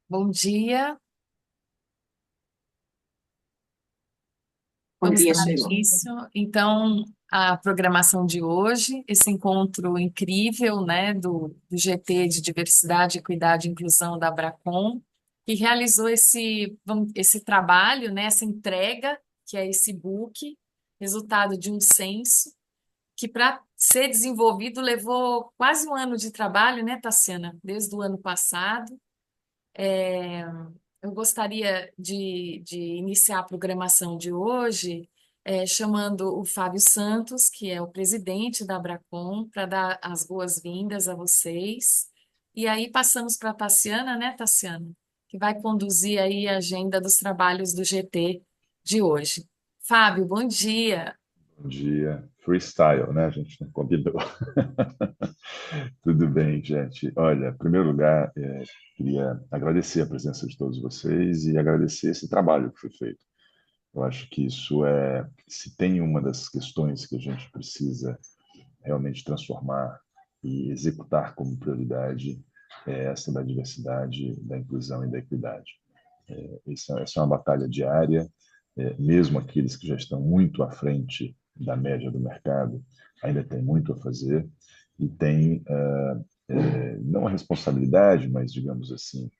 Bom dia, Bom vamos dia, dar Sheila. início. Então, a programação de hoje, esse encontro incrível, né, do GT de Diversidade, Equidade e Inclusão da Abracom, que realizou esse trabalho, né, essa entrega, que é esse book, resultado de um censo, que para ser desenvolvido levou quase um ano de trabalho, né, Tassiana? Desde o ano passado. Eu gostaria de iniciar a programação de hoje, chamando o Fábio Santos, que é o presidente da Abracom, para dar as boas-vindas a vocês. E aí passamos para a Tassiana, né, Tassiana, que vai conduzir aí a agenda dos trabalhos do GT de hoje. Fábio, bom dia. Bom dia. Freestyle, né? A gente não combinou. Tudo bem, gente. Olha, em primeiro lugar, queria agradecer a presença de todos vocês e agradecer esse trabalho que foi feito. Eu acho que isso se tem uma das questões que a gente precisa realmente transformar e executar como prioridade, é essa da diversidade, da inclusão e da equidade. Essa é uma batalha diária, mesmo aqueles que já estão muito à frente da média do mercado, ainda tem muito a fazer e tem, não a responsabilidade, mas, digamos assim,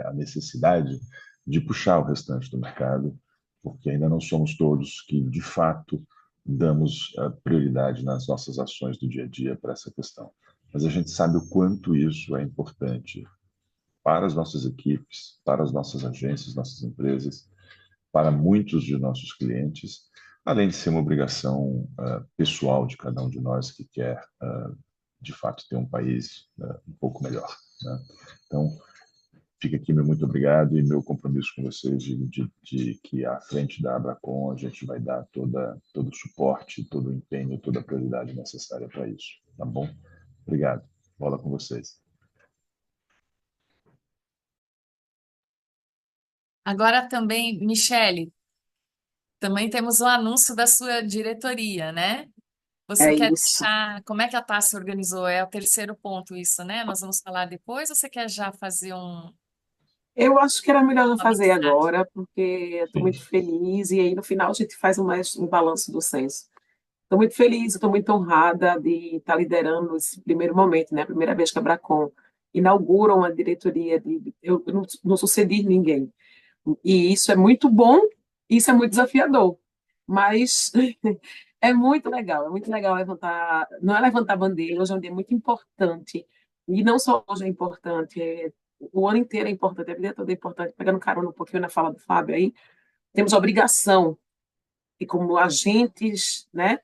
a necessidade de puxar o restante do mercado, porque ainda não somos todos que, de fato, damos a prioridade nas nossas ações do dia a dia para essa questão. Mas a gente sabe o quanto isso é importante para as nossas equipes, para as nossas agências, nossas empresas, para muitos de nossos clientes, além de ser uma obrigação pessoal de cada um de nós que quer, de fato, ter um país um pouco melhor. Né? Então, fica aqui meu muito obrigado e meu compromisso com vocês de que à frente da Abracom a gente vai dar todo o suporte, todo o empenho, toda a prioridade necessária para isso. Tá bom? Obrigado. Bola com vocês. Agora também, Michele, também temos o anúncio da sua diretoria, né? Você É quer isso. deixar. Como é que a taça organizou? É o terceiro ponto, isso, né? Nós vamos falar depois ou você quer já fazer Eu acho que era melhor não uma fazer mensagem? agora, porque estou Sim. muito feliz e aí no final a gente faz um balanço do censo. Estou muito feliz, estou muito honrada de estar liderando esse primeiro momento, né? A primeira vez que a Bracon inaugura uma diretoria eu não sucedi ninguém. E isso é muito bom, isso é muito desafiador. Mas é muito legal levantar, não é levantar bandeira, hoje é um dia muito importante. E não só hoje é importante, o ano inteiro é importante, a vida toda é importante. Pegando carona um pouquinho na fala do Fábio aí, temos a obrigação de como agentes, né,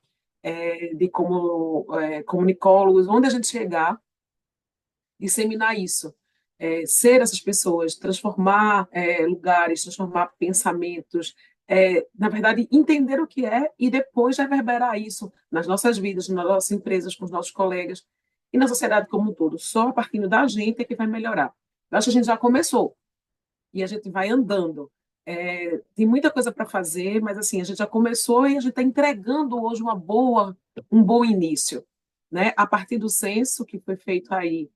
de como comunicólogos, onde a gente chegar, disseminar isso, ser essas pessoas, transformar lugares, transformar pensamentos, na verdade, entender o que é e depois reverberar isso nas nossas vidas, nas nossas empresas, com os nossos colegas e na sociedade como um todo. Só a partir da gente é que vai melhorar. Eu acho que a gente já começou e a gente vai andando. Tem muita coisa para fazer, mas assim, a gente já começou e a gente está entregando hoje um bom início, né? A partir do censo que foi feito aí,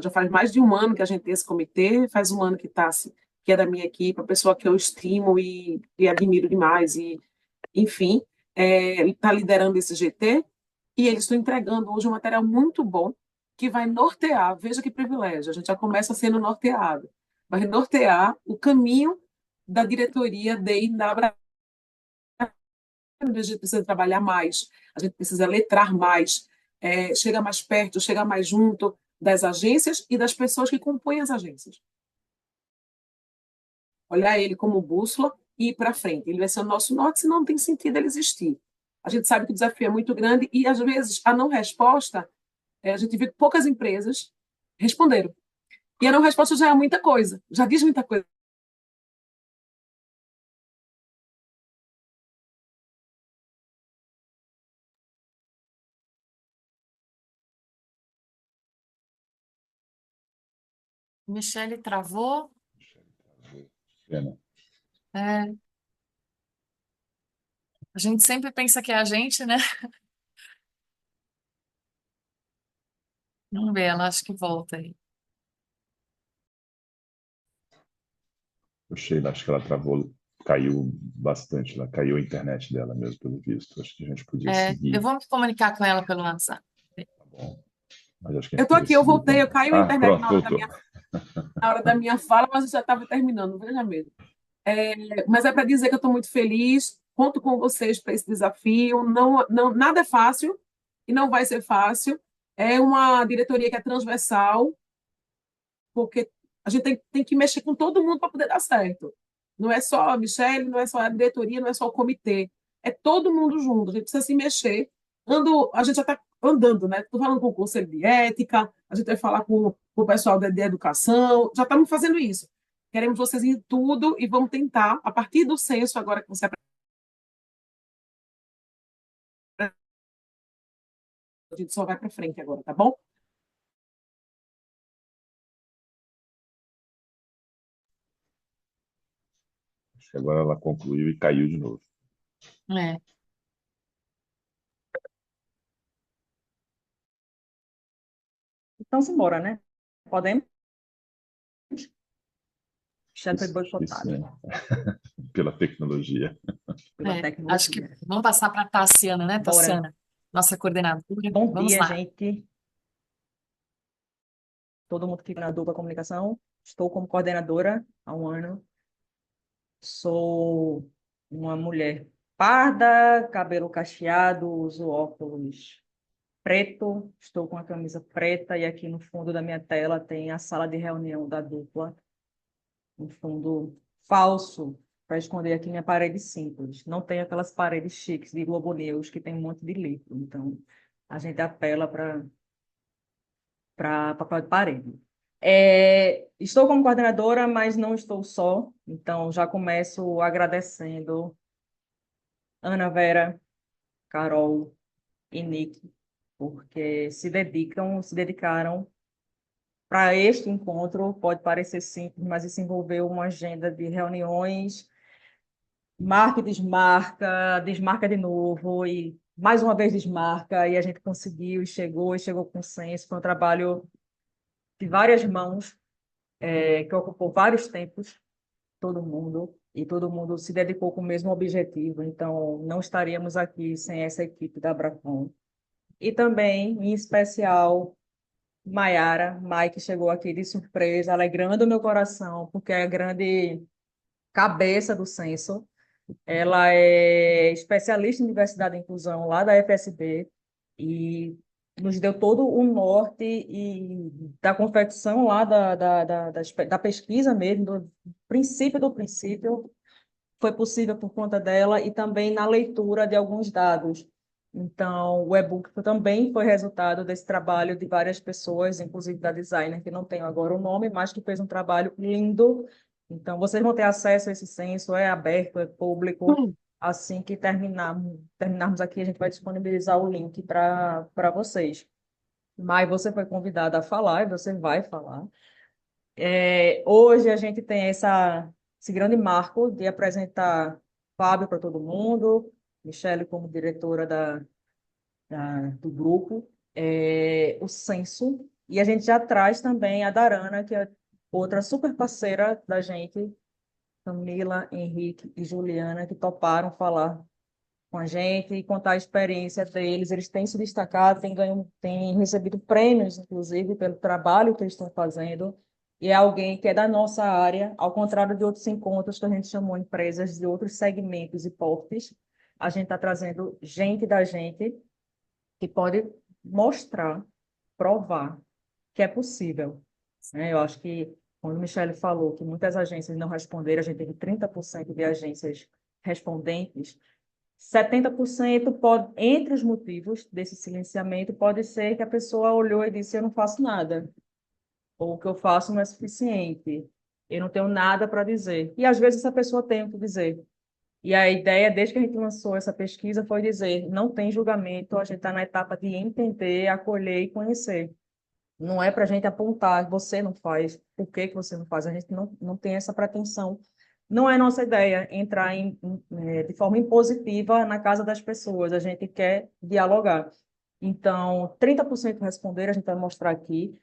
já faz mais de um ano que a gente tem esse comitê, faz um ano que é da minha equipe, a pessoa que eu estimo e admiro demais, e enfim, ele está liderando esse GT e eles estão entregando hoje um material muito bom que vai nortear, veja que privilégio, a gente já começa sendo norteado, vai nortear o caminho da diretoria da Abra. A gente precisa trabalhar mais, a gente precisa letrar mais, chegar mais perto, chegar mais junto das agências e das pessoas que compõem as agências. Olhar ele como bússola e ir para frente. Ele vai ser o nosso norte, senão não tem sentido ele existir. A gente sabe que o desafio é muito grande e, às vezes, a não resposta, a gente vê que poucas empresas responderam. E a não resposta já é muita coisa, já diz muita coisa. Michele travou? Pena. É, a gente sempre pensa que é a gente, né? Vamos ver, ela acho que volta aí. Sheila, acho que ela travou, caiu bastante, ela caiu a internet dela mesmo, pelo visto. Acho que a gente podia Eu seguir, vou me comunicar com ela pelo WhatsApp. tá bom? Mas acho que a Eu gente estou podia aqui, eu seguir voltei, com... eu caiu a Ah, internet pronto, voltou. na hora da minha fala, mas eu já estava terminando, veja mesmo. Mas é para dizer que eu estou muito feliz, conto com vocês para esse desafio. Não, não, nada é fácil e não vai ser fácil. É uma diretoria que é transversal, porque a gente tem que mexer com todo mundo para poder dar certo. Não é só a Michelle, não é só a diretoria, não é só o comitê. É todo mundo junto. A gente precisa se mexer. A gente já está andando, né? Estou falando com o conselho de ética, a gente vai falar com o pessoal de educação, já estamos fazendo isso. Queremos vocês em tudo e vamos tentar, a partir do censo, agora que você a gente só vai para frente agora, tá bom? Acho que agora ela concluiu e caiu de novo. É. Então, simbora, né? Podemos? Já foi Que boicotado sim, pela tecnologia. pela Acho que tecnologia. vamos passar para a Tassiana, né, Bora. Tassiana? Nossa coordenadora. Bom Vamos dia, lá. gente. Todo mundo que fica na dupla comunicação. Estou como coordenadora há um ano. Sou uma mulher parda, cabelo cacheado, uso óculos preto, estou com a camisa preta e aqui no fundo da minha tela tem a sala de reunião da dupla, um fundo falso para esconder aqui minha parede simples. Não tem aquelas paredes chiques de Globo News que tem um monte de livro. Então, a gente apela para papel de parede. Estou como coordenadora, mas não estou só. Então, já começo agradecendo Ana Vera, Carol e Nick, porque se dedicaram para este encontro. Pode parecer simples, mas isso envolveu uma agenda de reuniões, marca e desmarca, desmarca de novo, e mais uma vez desmarca, e a gente conseguiu, e chegou com consenso. Foi um trabalho de várias mãos, que ocupou vários tempos, e todo mundo se dedicou com o mesmo objetivo, então não estaríamos aqui sem essa equipe da Abracom. E também, em especial, Maiara, Mike chegou aqui de surpresa, alegrando o meu coração, porque é a grande cabeça do censo. Ela é especialista em diversidade e inclusão lá da FSB e nos deu todo o norte e da confecção lá da pesquisa mesmo, do princípio, foi possível por conta dela e também na leitura de alguns dados. Então, o e-book também foi resultado desse trabalho de várias pessoas, inclusive da designer, que não tenho agora o nome, mas que fez um trabalho lindo. Então, vocês vão ter acesso a esse censo, é aberto, é público. Assim que terminarmos aqui, a gente vai disponibilizar o link para vocês. Mas você foi convidada a falar, e você vai falar. Hoje a gente tem esse grande marco de apresentar Fábio para todo mundo, Michele como diretora do grupo, o censo, e a gente já traz também a Darana, que é outra super parceira da gente, Camila, Henrique e Juliana, que toparam falar com a gente e contar a experiência deles. Eles têm se destacado, têm recebido prêmios, inclusive, pelo trabalho que eles estão fazendo. E é alguém que é da nossa área, ao contrário de outros encontros que a gente chamou empresas de outros segmentos e portes. A gente está trazendo gente da gente que pode mostrar, provar que é possível, né? Eu acho que quando o Michele falou que muitas agências não responderam, a gente teve 30% de agências respondentes, 70% pode, entre os motivos desse silenciamento, pode ser que a pessoa olhou e disse: eu não faço nada, ou o que eu faço não é suficiente, eu não tenho nada para dizer. E às vezes essa pessoa tem o que dizer. E a ideia, desde que a gente lançou essa pesquisa, foi dizer: não tem julgamento, a gente está na etapa de entender, acolher e conhecer. Não é para a gente apontar, você não faz, por que que você não faz? A gente não tem essa pretensão. Não é nossa ideia entrar de forma impositiva na casa das pessoas, a gente quer dialogar. Então, 30% responderam, a gente vai mostrar aqui.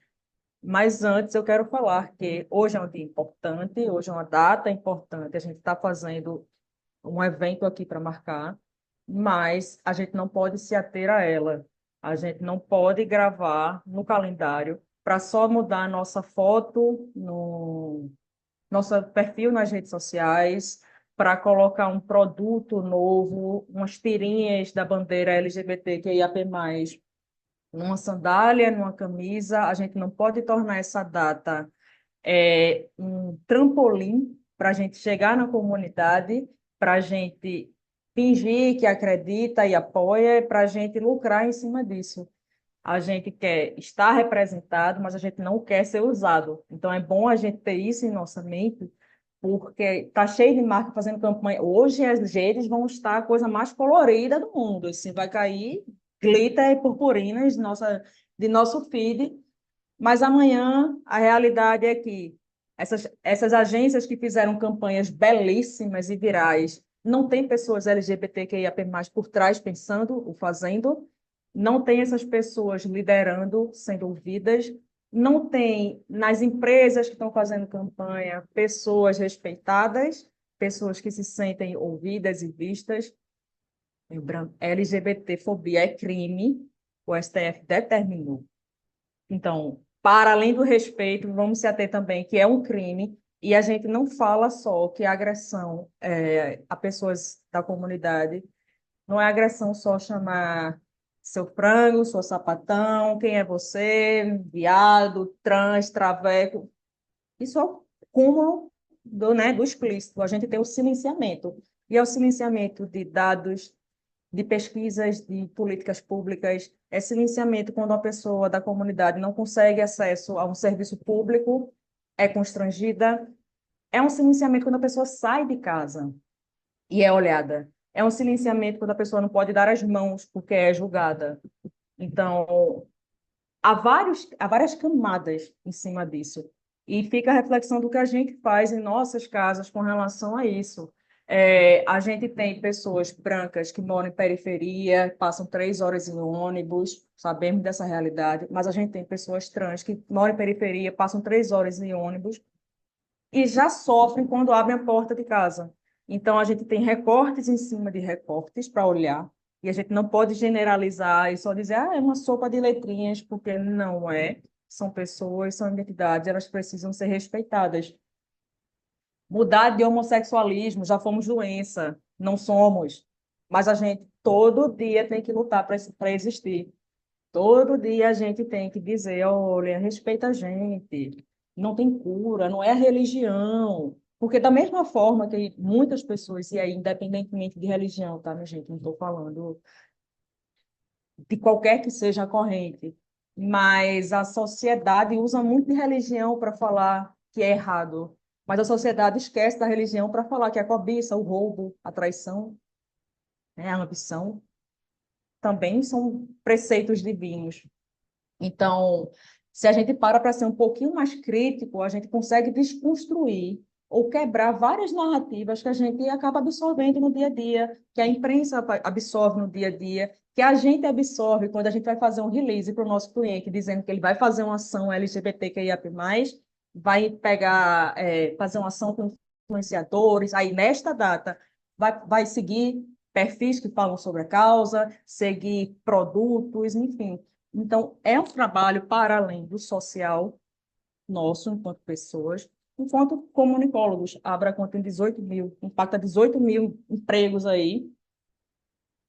Mas antes eu quero falar que hoje é um dia importante, hoje é uma data importante, a gente está fazendo um evento aqui para marcar, mas a gente não pode se ater a ela. A gente não pode gravar no calendário para só mudar a nossa foto no nosso perfil nas redes sociais, para colocar um produto novo, umas tirinhas da bandeira LGBTQIAP+, numa sandália, numa camisa. A gente não pode tornar essa data um trampolim para a gente chegar na comunidade, para a gente fingir que acredita e apoia, para a gente lucrar em cima disso. A gente quer estar representado, mas a gente não quer ser usado. Então é bom a gente ter isso em nossa mente, porque está cheio de marca fazendo campanha. Hoje as redes vão estar a coisa mais colorida do mundo. Assim, vai cair glitter e purpurinas de nosso feed, mas amanhã a realidade é que essas agências que fizeram campanhas belíssimas e virais não tem pessoas LGBTQIAP+, por trás pensando, o fazendo, não tem essas pessoas liderando, sendo ouvidas, não tem nas empresas que estão fazendo campanha pessoas respeitadas, pessoas que se sentem ouvidas e vistas. Lembrando, LGBTfobia é crime, o STF determinou. Então, para além do respeito, vamos se ater também que é um crime, e a gente não fala só que a agressão a pessoas da comunidade não é agressão só chamar seu frango, seu sapatão, quem é você, viado, trans, traveco. Isso é o cúmulo do explícito. A gente tem o silenciamento. E é o silenciamento de dados, de pesquisas, de políticas públicas, é silenciamento quando uma pessoa da comunidade não consegue acesso a um serviço público, é constrangida, é um silenciamento quando a pessoa sai de casa e é olhada, é um silenciamento quando a pessoa não pode dar as mãos porque é julgada. Então, há várias camadas em cima disso. E fica a reflexão do que a gente faz em nossas casas com relação a isso. A gente tem pessoas brancas que moram em periferia, passam 3 horas em ônibus, sabemos dessa realidade, mas a gente tem pessoas trans que moram em periferia, passam 3 horas em ônibus e já sofrem quando abrem a porta de casa. Então, a gente tem recortes em cima de recortes para olhar, e a gente não pode generalizar e só dizer, é uma sopa de letrinhas, porque não é. São pessoas, são identidades, elas precisam ser respeitadas. Mudar de homossexualismo, já fomos doença, não somos. Mas a gente todo dia tem que lutar para existir. Todo dia a gente tem que dizer, olha, respeita a gente, não tem cura, não é a religião. Porque da mesma forma que muitas pessoas, e aí independentemente de religião, tá, minha gente? Não estou falando de qualquer que seja a corrente, mas a sociedade usa muito de religião para falar que é errado. Mas a sociedade esquece da religião para falar que é a cobiça, o roubo, a traição, né, a ambição, também são preceitos divinos. Então, se a gente para ser um pouquinho mais crítico, a gente consegue desconstruir ou quebrar várias narrativas que a gente acaba absorvendo no dia a dia, que a imprensa absorve no dia a dia, que a gente absorve quando a gente vai fazer um release para o nosso cliente, dizendo que ele vai fazer uma ação LGBTQIA+, vai pegar, fazer uma ação com influenciadores, aí nesta data vai seguir perfis que falam sobre a causa, seguir produtos, enfim. Então, é um trabalho para além do social nosso, enquanto pessoas, enquanto comunicólogos. A Abracon tem 18 mil, impacta 18 mil empregos aí.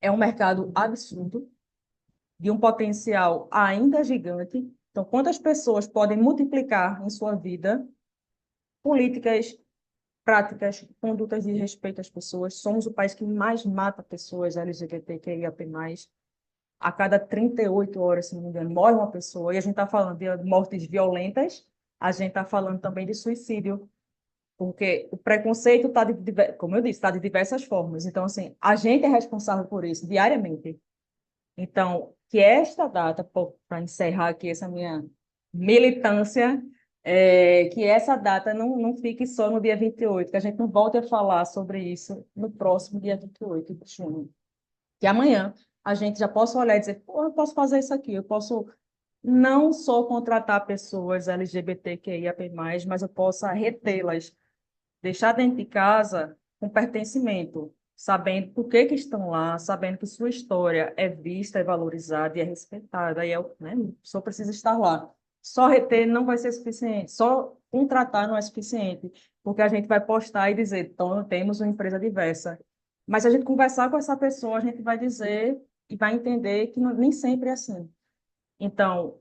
É um mercado absurdo, de um potencial ainda gigante. Então, quantas pessoas podem multiplicar em sua vida políticas, práticas, condutas de respeito às pessoas? Somos o país que mais mata pessoas LGBTQIAP+. A cada 38 horas, se não me engano, morre uma pessoa, e a gente está falando de mortes violentas, a gente está falando também de suicídio, porque o preconceito está, como eu disse, está de diversas formas. Então, assim, a gente é responsável por isso diariamente. Então, que esta data, para encerrar aqui essa minha militância, que essa data não fique só no dia 28, que a gente não volte a falar sobre isso no próximo dia 28 de junho. Que amanhã a gente já possa olhar e dizer, pô, eu posso fazer isso aqui, eu posso não só contratar pessoas LGBTQIAP+, mas eu possa retê-las, deixar dentro de casa com pertencimento, sabendo por que que estão lá, sabendo que sua história é vista, é valorizada e é respeitada, e né, a pessoa precisa estar lá. Só reter não vai ser suficiente, só contratar não é suficiente, porque a gente vai postar e dizer, então, temos uma empresa diversa. Mas se a gente conversar com essa pessoa, a gente vai dizer e vai entender que nem sempre é assim. Então,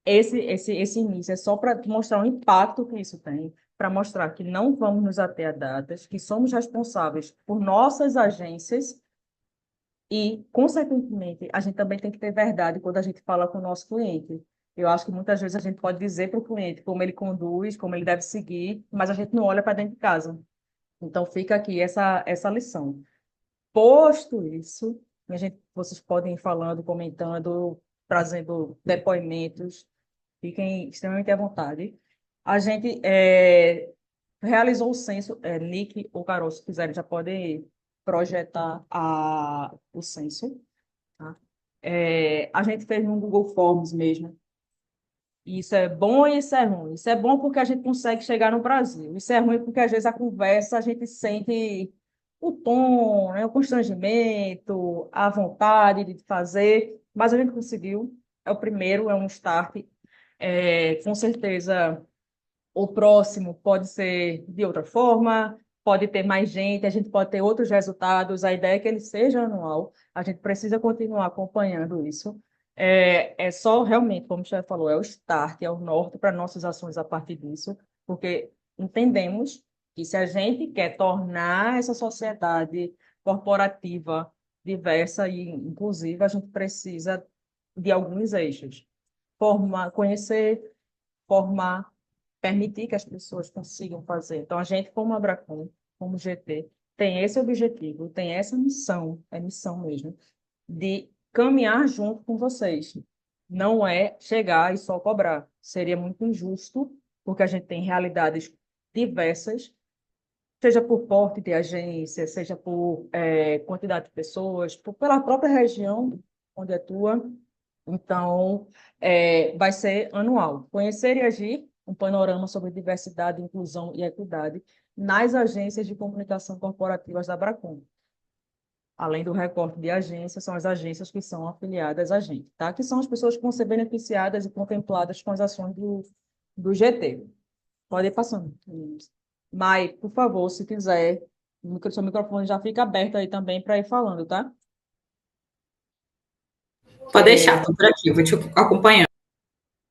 esse início é só para mostrar o impacto que isso tem, para mostrar que não vamos nos ater a datas, que somos responsáveis por nossas agências e, consequentemente, a gente também tem que ter verdade quando a gente fala com o nosso cliente. Eu acho que muitas vezes a gente pode dizer para o cliente como ele conduz, como ele deve seguir, mas a gente não olha para dentro de casa. Então, fica aqui essa lição. Posto isso, vocês podem ir falando, comentando, trazendo depoimentos. Fiquem extremamente à vontade. A gente realizou o censo, Nick ou Carol, se quiserem, já podem projetar o censo. Tá? A gente fez no Google Forms mesmo. Isso é bom e isso é ruim. Isso é bom porque a gente consegue chegar no Brasil. Isso é ruim porque, às vezes, a conversa a gente sente o tom, né, o constrangimento, a vontade de fazer, mas a gente conseguiu. É o primeiro, é um start. Com certeza, o próximo pode ser de outra forma, pode ter mais gente, a gente pode ter outros resultados. A ideia é que ele seja anual, a gente precisa continuar acompanhando isso. É só realmente, como o chefe falou, é o start, é o norte para nossas ações a partir disso, porque entendemos que se a gente quer tornar essa sociedade corporativa diversa e inclusiva, a gente precisa de alguns eixos. Formar, conhecer, formar, permitir que as pessoas consigam fazer. Então, a gente, como Abracom, como GT, tem esse objetivo, tem essa missão, é missão mesmo, de caminhar junto com vocês. Não é chegar e só cobrar. Seria muito injusto, porque a gente tem realidades diversas, seja por porte de agência, seja por quantidade de pessoas, pela própria região onde atua. Então, vai ser anual. Conhecer e agir, um panorama sobre diversidade, inclusão e equidade nas agências de comunicação corporativas da Abracom. Além do recorte de agências, são as agências que são afiliadas a gente, tá? Que são as pessoas que vão ser beneficiadas e contempladas com as ações do GT. Pode ir passando. Mai, por favor, se quiser, seu microfone já fica aberto aí também para ir falando, tá? Pode deixar, estou por aqui, eu vou te acompanhando.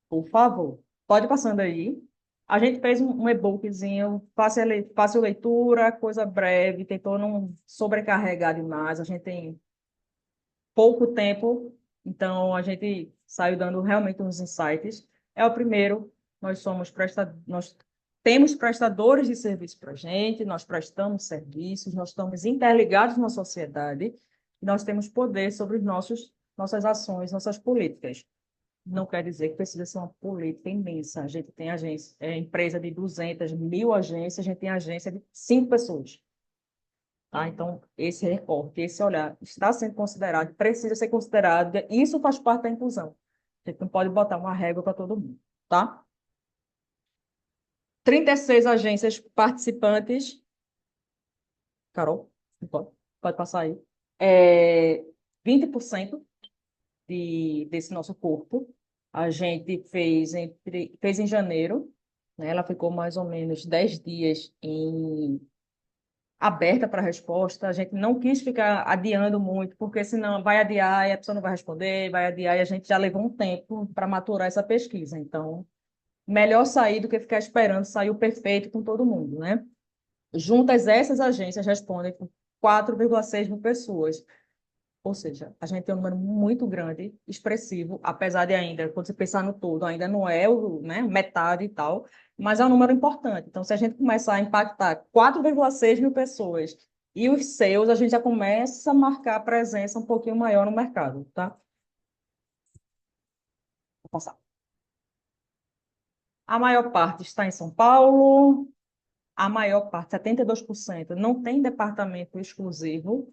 Por favor, pode ir passando aí. A gente fez um e-bookzinho, fácil leitura, coisa breve, tentou não sobrecarregar demais. A gente tem pouco tempo, então a gente saiu dando realmente uns insights. É o primeiro, nós temos prestadores de serviço para a gente, nós prestamos serviços, nós estamos interligados na sociedade, e nós temos poder sobre nossas ações, nossas políticas. Não quer dizer que precisa ser uma política imensa. A gente tem empresa de 200, 1.000 agências, a gente tem agência de 5 pessoas. Tá? Então, esse recorte, esse olhar está sendo considerado, precisa ser considerado, isso faz parte da inclusão. A gente não pode botar uma régua para todo mundo, tá? 36 agências participantes. Carol, pode passar aí. 20% desse nosso corpo. A gente fez em janeiro, né? Ela ficou mais ou menos 10 dias aberta para resposta. A gente não quis ficar adiando muito, porque senão vai adiar e a pessoa não vai responder, vai adiar e a gente já levou um tempo para maturar essa pesquisa. Então, melhor sair do que ficar esperando sair o perfeito com todo mundo, né? Juntas, essas agências respondem com 4,6 mil pessoas. Ou seja, a gente tem um número muito grande, expressivo, apesar de ainda, quando você pensar no todo, ainda não é né, metade e tal, mas é um número importante. Então, se a gente começar a impactar 4,6 mil pessoas e os seus, a gente já começa a marcar a presença um pouquinho maior no mercado, tá? Vou passar. A maior parte está em São Paulo, a maior parte, 72%, não tem departamento exclusivo,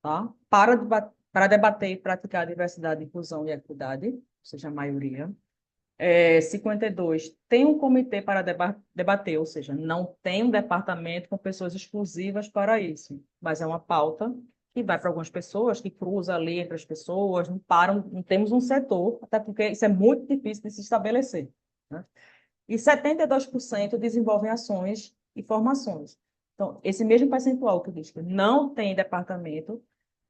tá? Para debater e praticar a diversidade, inclusão e equidade, ou seja, a maioria. 52, tem um comitê para debater, ou seja, não tem um departamento com pessoas exclusivas para isso, mas é uma pauta que vai para algumas pessoas, que cruza ali entre as pessoas, não param, não temos um setor, até porque isso é muito difícil de se estabelecer, né? E 72% desenvolvem ações e formações. Então, esse mesmo percentual que diz que não tem departamento,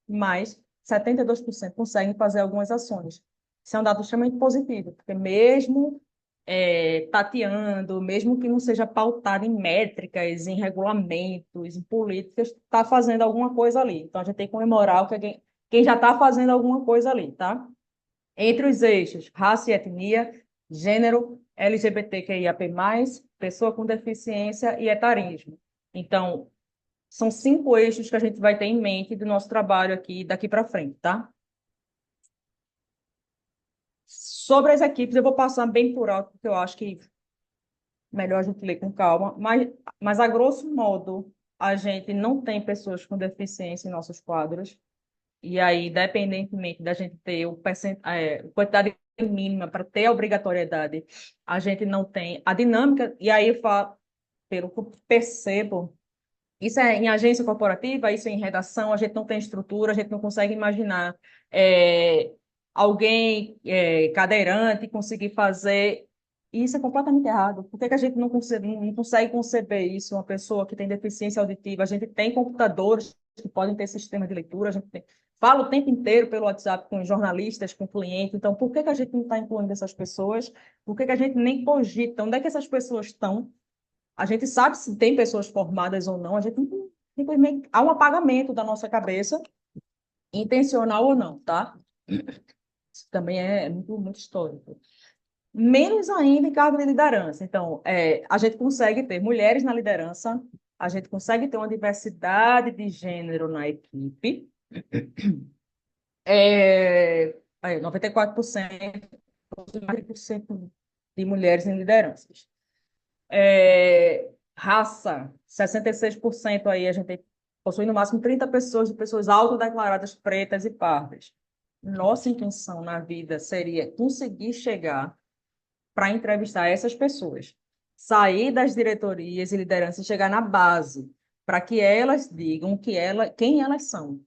mas 72% conseguem fazer algumas ações. Isso é um dado extremamente positivo, porque mesmo tateando, mesmo que não seja pautado em métricas, em regulamentos, em políticas, está fazendo alguma coisa ali. Então, a gente tem que comemorar o que quem já está fazendo alguma coisa ali, tá? Entre os eixos, raça e etnia, gênero, LGBTQIAP+, pessoa com deficiência e etarismo. Então, são 5 eixos que a gente vai ter em mente do nosso trabalho aqui, daqui para frente, tá? Sobre as equipes, eu vou passar bem por alto, porque eu acho que melhor a gente ler com calma, mas a grosso modo, a gente não tem pessoas com deficiência em nossos quadros, e aí, independentemente da gente ter a quantidade mínima para ter a obrigatoriedade, a gente não tem a dinâmica, e aí, pelo que eu percebo, isso é em agência corporativa, isso é em redação, a gente não tem estrutura, a gente não consegue imaginar é, alguém cadeirante conseguir fazer. Isso é completamente errado. Por que que a gente não consegue conceber isso? Uma pessoa que tem deficiência auditiva, a gente tem computadores que podem ter sistema de leitura, a gente fala o tempo inteiro pelo WhatsApp com jornalistas, com clientes. Então, por que que a gente não está incluindo essas pessoas? Por que que a gente nem cogita? Onde é que essas pessoas estão? A gente sabe se tem pessoas formadas ou não, a gente simplesmente há um apagamento da nossa cabeça, intencional ou não, tá? Isso também é muito, muito histórico. Menos ainda em cargo de liderança. Então, a gente consegue ter mulheres na liderança, a gente consegue ter uma diversidade de gênero na equipe, 94%, mais de 100% de mulheres em lideranças. Raça, 66% aí a gente possui no máximo 30 pessoas de pessoas autodeclaradas pretas e pardas. Nossa intenção na vida seria conseguir chegar para entrevistar essas pessoas, sair das diretorias e lideranças e chegar na base, para que elas digam quem elas são.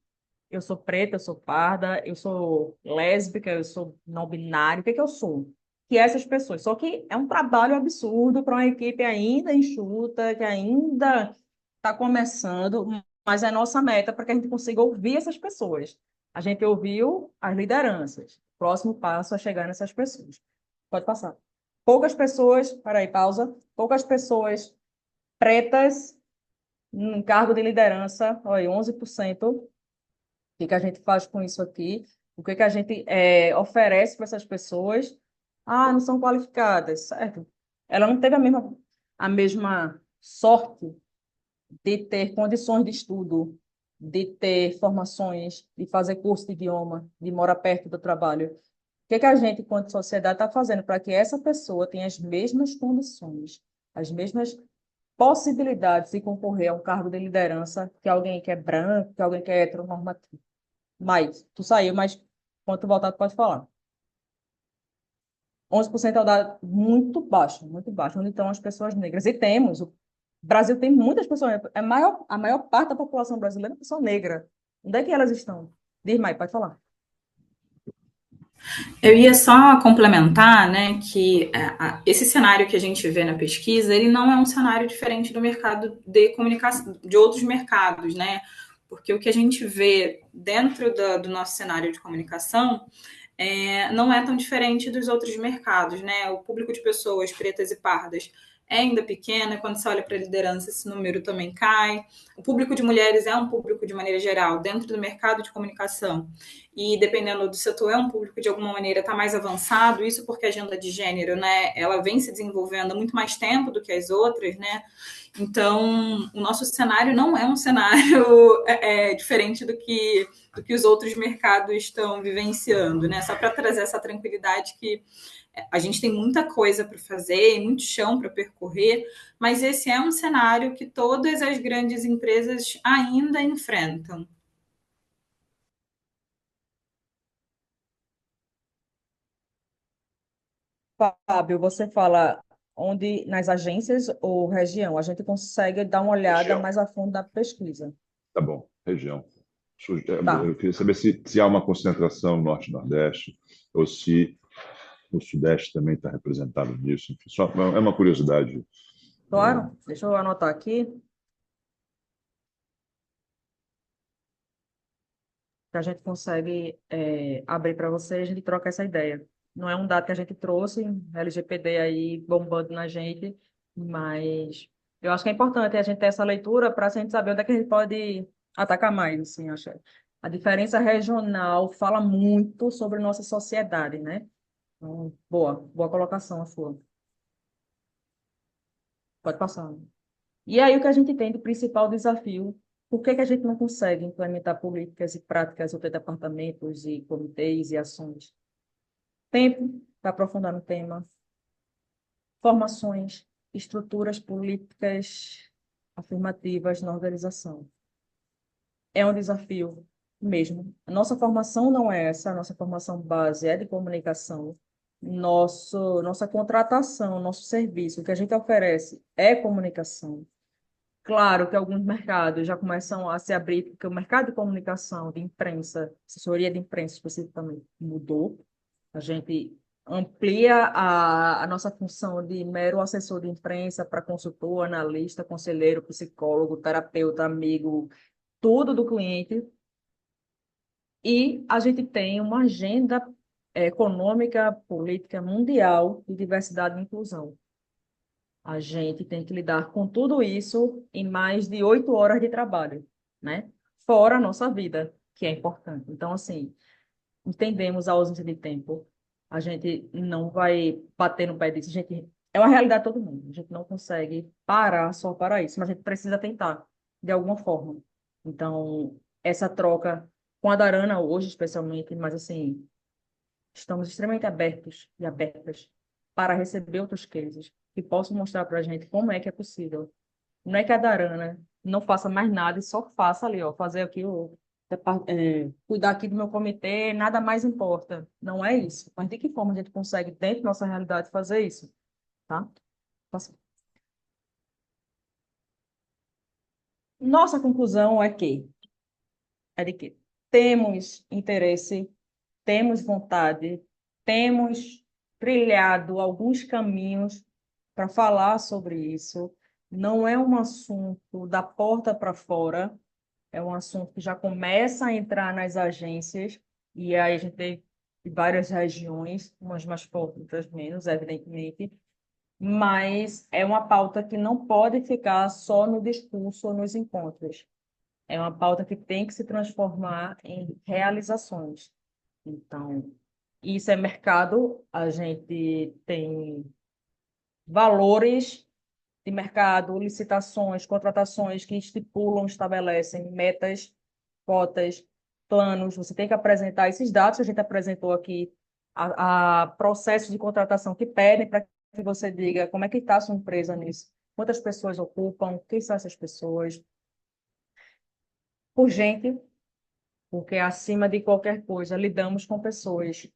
Eu sou preta, eu sou parda, eu sou lésbica, eu sou não binário, o que é que eu sou? Que essas pessoas. Só que é um trabalho absurdo para uma equipe ainda enxuta, que ainda está começando, mas é nossa meta para que a gente consiga ouvir essas pessoas. A gente ouviu as lideranças. O próximo passo é chegar nessas pessoas. Pode passar. Poucas pessoas, peraí, pausa. Poucas pessoas pretas em cargo de liderança, olha, 11%. Que a gente faz com isso aqui? O que que a gente oferece para essas pessoas? Ah, não são qualificadas, certo? Ela não teve a mesma sorte de ter condições de estudo, de ter formações, de fazer curso de idioma, de morar perto do trabalho. O que que a gente, enquanto sociedade, está fazendo para que essa pessoa tenha as mesmas condições, as mesmas possibilidades de concorrer a um cargo de liderança que alguém que é branco, que alguém que é heteronormativo? Mas, tu saiu, mas quando tu voltar, tu pode falar. 11% é um dado muito baixo, onde estão as pessoas negras. E temos, o Brasil tem muitas pessoas negras. A maior parte da população brasileira é pessoa negra. Onde é que elas estão? Diz, Mai, pode falar. Eu ia só complementar, né, que esse cenário que a gente vê na pesquisa, ele não é um cenário diferente do mercado de comunicação, de outros mercados, né? Porque o que a gente vê dentro do nosso cenário de comunicação não é tão diferente dos outros mercados, né? O público de pessoas pretas e pardas é ainda pequeno, e quando você olha para a liderança, esse número também cai. O público de mulheres é um público, de maneira geral, dentro do mercado de comunicação, e dependendo do setor, é um público, de alguma maneira, está mais avançado, isso porque a agenda de gênero, né, ela vem se desenvolvendo há muito mais tempo do que as outras, né? Então, o nosso cenário não é um cenário diferente do que os outros mercados estão vivenciando, né? Só para trazer essa tranquilidade que a gente tem muita coisa para fazer, muito chão para percorrer, mas esse é um cenário que todas as grandes empresas ainda enfrentam. Fábio, você fala onde, nas agências ou região? A gente consegue dar uma olhada Região. mais a fundo da pesquisa. Tá bom, região. Tá. Eu queria saber se há uma concentração no Norte e Nordeste ou se o Sudeste também está representado nisso. Enfim, só é uma curiosidade. Claro, deixa eu anotar aqui, que a gente consegue abrir para você e a gente troca essa ideia. Não é um dado que a gente trouxe, LGPD aí bombando na gente, mas eu acho que é importante a gente ter essa leitura para a gente saber onde é que a gente pode atacar mais, assim, acho. A diferença regional fala muito sobre nossa sociedade, né? Então, boa colocação a sua. Pode passar. E aí, o que a gente tem de principal desafio? Por que que a gente não consegue implementar políticas e práticas ou ter departamentos e comitês e ações? Tempo para aprofundar no tema, formações, estruturas políticas afirmativas na organização. É um desafio mesmo. A nossa formação não é essa, a nossa formação base é de comunicação. Nossa contratação, nosso serviço, o que a gente oferece é comunicação. Claro que alguns mercados já começam a se abrir, porque o mercado de comunicação, de imprensa, assessoria de imprensa especificamente, mudou. A gente amplia a nossa função de mero assessor de imprensa para consultor, analista, conselheiro, psicólogo, terapeuta, amigo, tudo do cliente. E a gente tem uma agenda econômica, política mundial de diversidade e inclusão. A gente tem que lidar com tudo isso em mais de 8 horas de trabalho, né? Fora a nossa vida, que é importante. Então, assim, entendemos a ausência de tempo. A gente não vai bater no pé disso. A gente, é uma realidade de todo mundo. A gente não consegue parar só para isso, mas a gente precisa tentar, de alguma forma. Então, essa troca com a Darana hoje, especialmente, mas assim, estamos extremamente abertos e abertas para receber outros cases que possam mostrar para a gente como é que é possível. Não é que a Darana não faça mais nada e só faça ali, ó, fazer aqui cuidar aqui do meu comitê, nada mais importa. Não é isso. Mas de que forma a gente consegue, dentro da nossa realidade, fazer isso? Tá? Passa. Nossa conclusão é de que temos interesse, temos vontade, temos trilhado alguns caminhos para falar sobre isso. Não é um assunto da porta para fora, é um assunto que já começa a entrar nas agências, e aí a gente tem várias regiões, umas mais fortes, outras menos, evidentemente, mas é uma pauta que não pode ficar só no discurso ou nos encontros. É uma pauta que tem que se transformar em realizações. Então, isso é mercado, a gente tem valores de mercado, licitações, contratações que estipulam, estabelecem metas, cotas, planos. Você tem que apresentar esses dados que a gente apresentou aqui, a processos de contratação que pedem para que você diga como é que está a sua empresa nisso, quantas pessoas ocupam, quem são essas pessoas. Urgente, porque acima de qualquer coisa, lidamos com pessoas.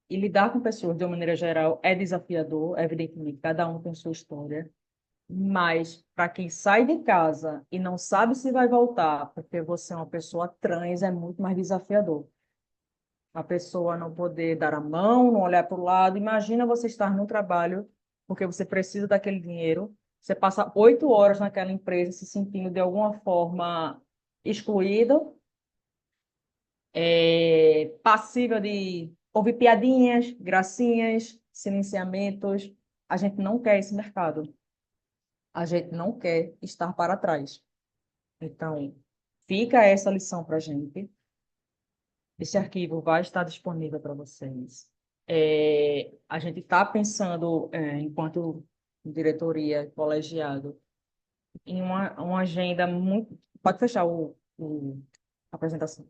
E lidar com pessoas, de uma maneira geral, é desafiador, evidentemente, cada um tem sua história. Mas para quem sai de casa e não sabe se vai voltar, porque você é uma pessoa trans, é muito mais desafiador. A pessoa não poder dar a mão, não olhar para o lado. Imagina você estar no trabalho, porque você precisa daquele dinheiro. Você passa 8 horas naquela empresa se sentindo de alguma forma excluído, passível de ouvir piadinhas, gracinhas, silenciamentos. A gente não quer esse mercado. A gente não quer estar para trás. Então, fica essa lição para a gente. Esse arquivo vai estar disponível para vocês. A gente está pensando, enquanto diretoria, colegiado, em uma agenda muito. Pode fechar a apresentação,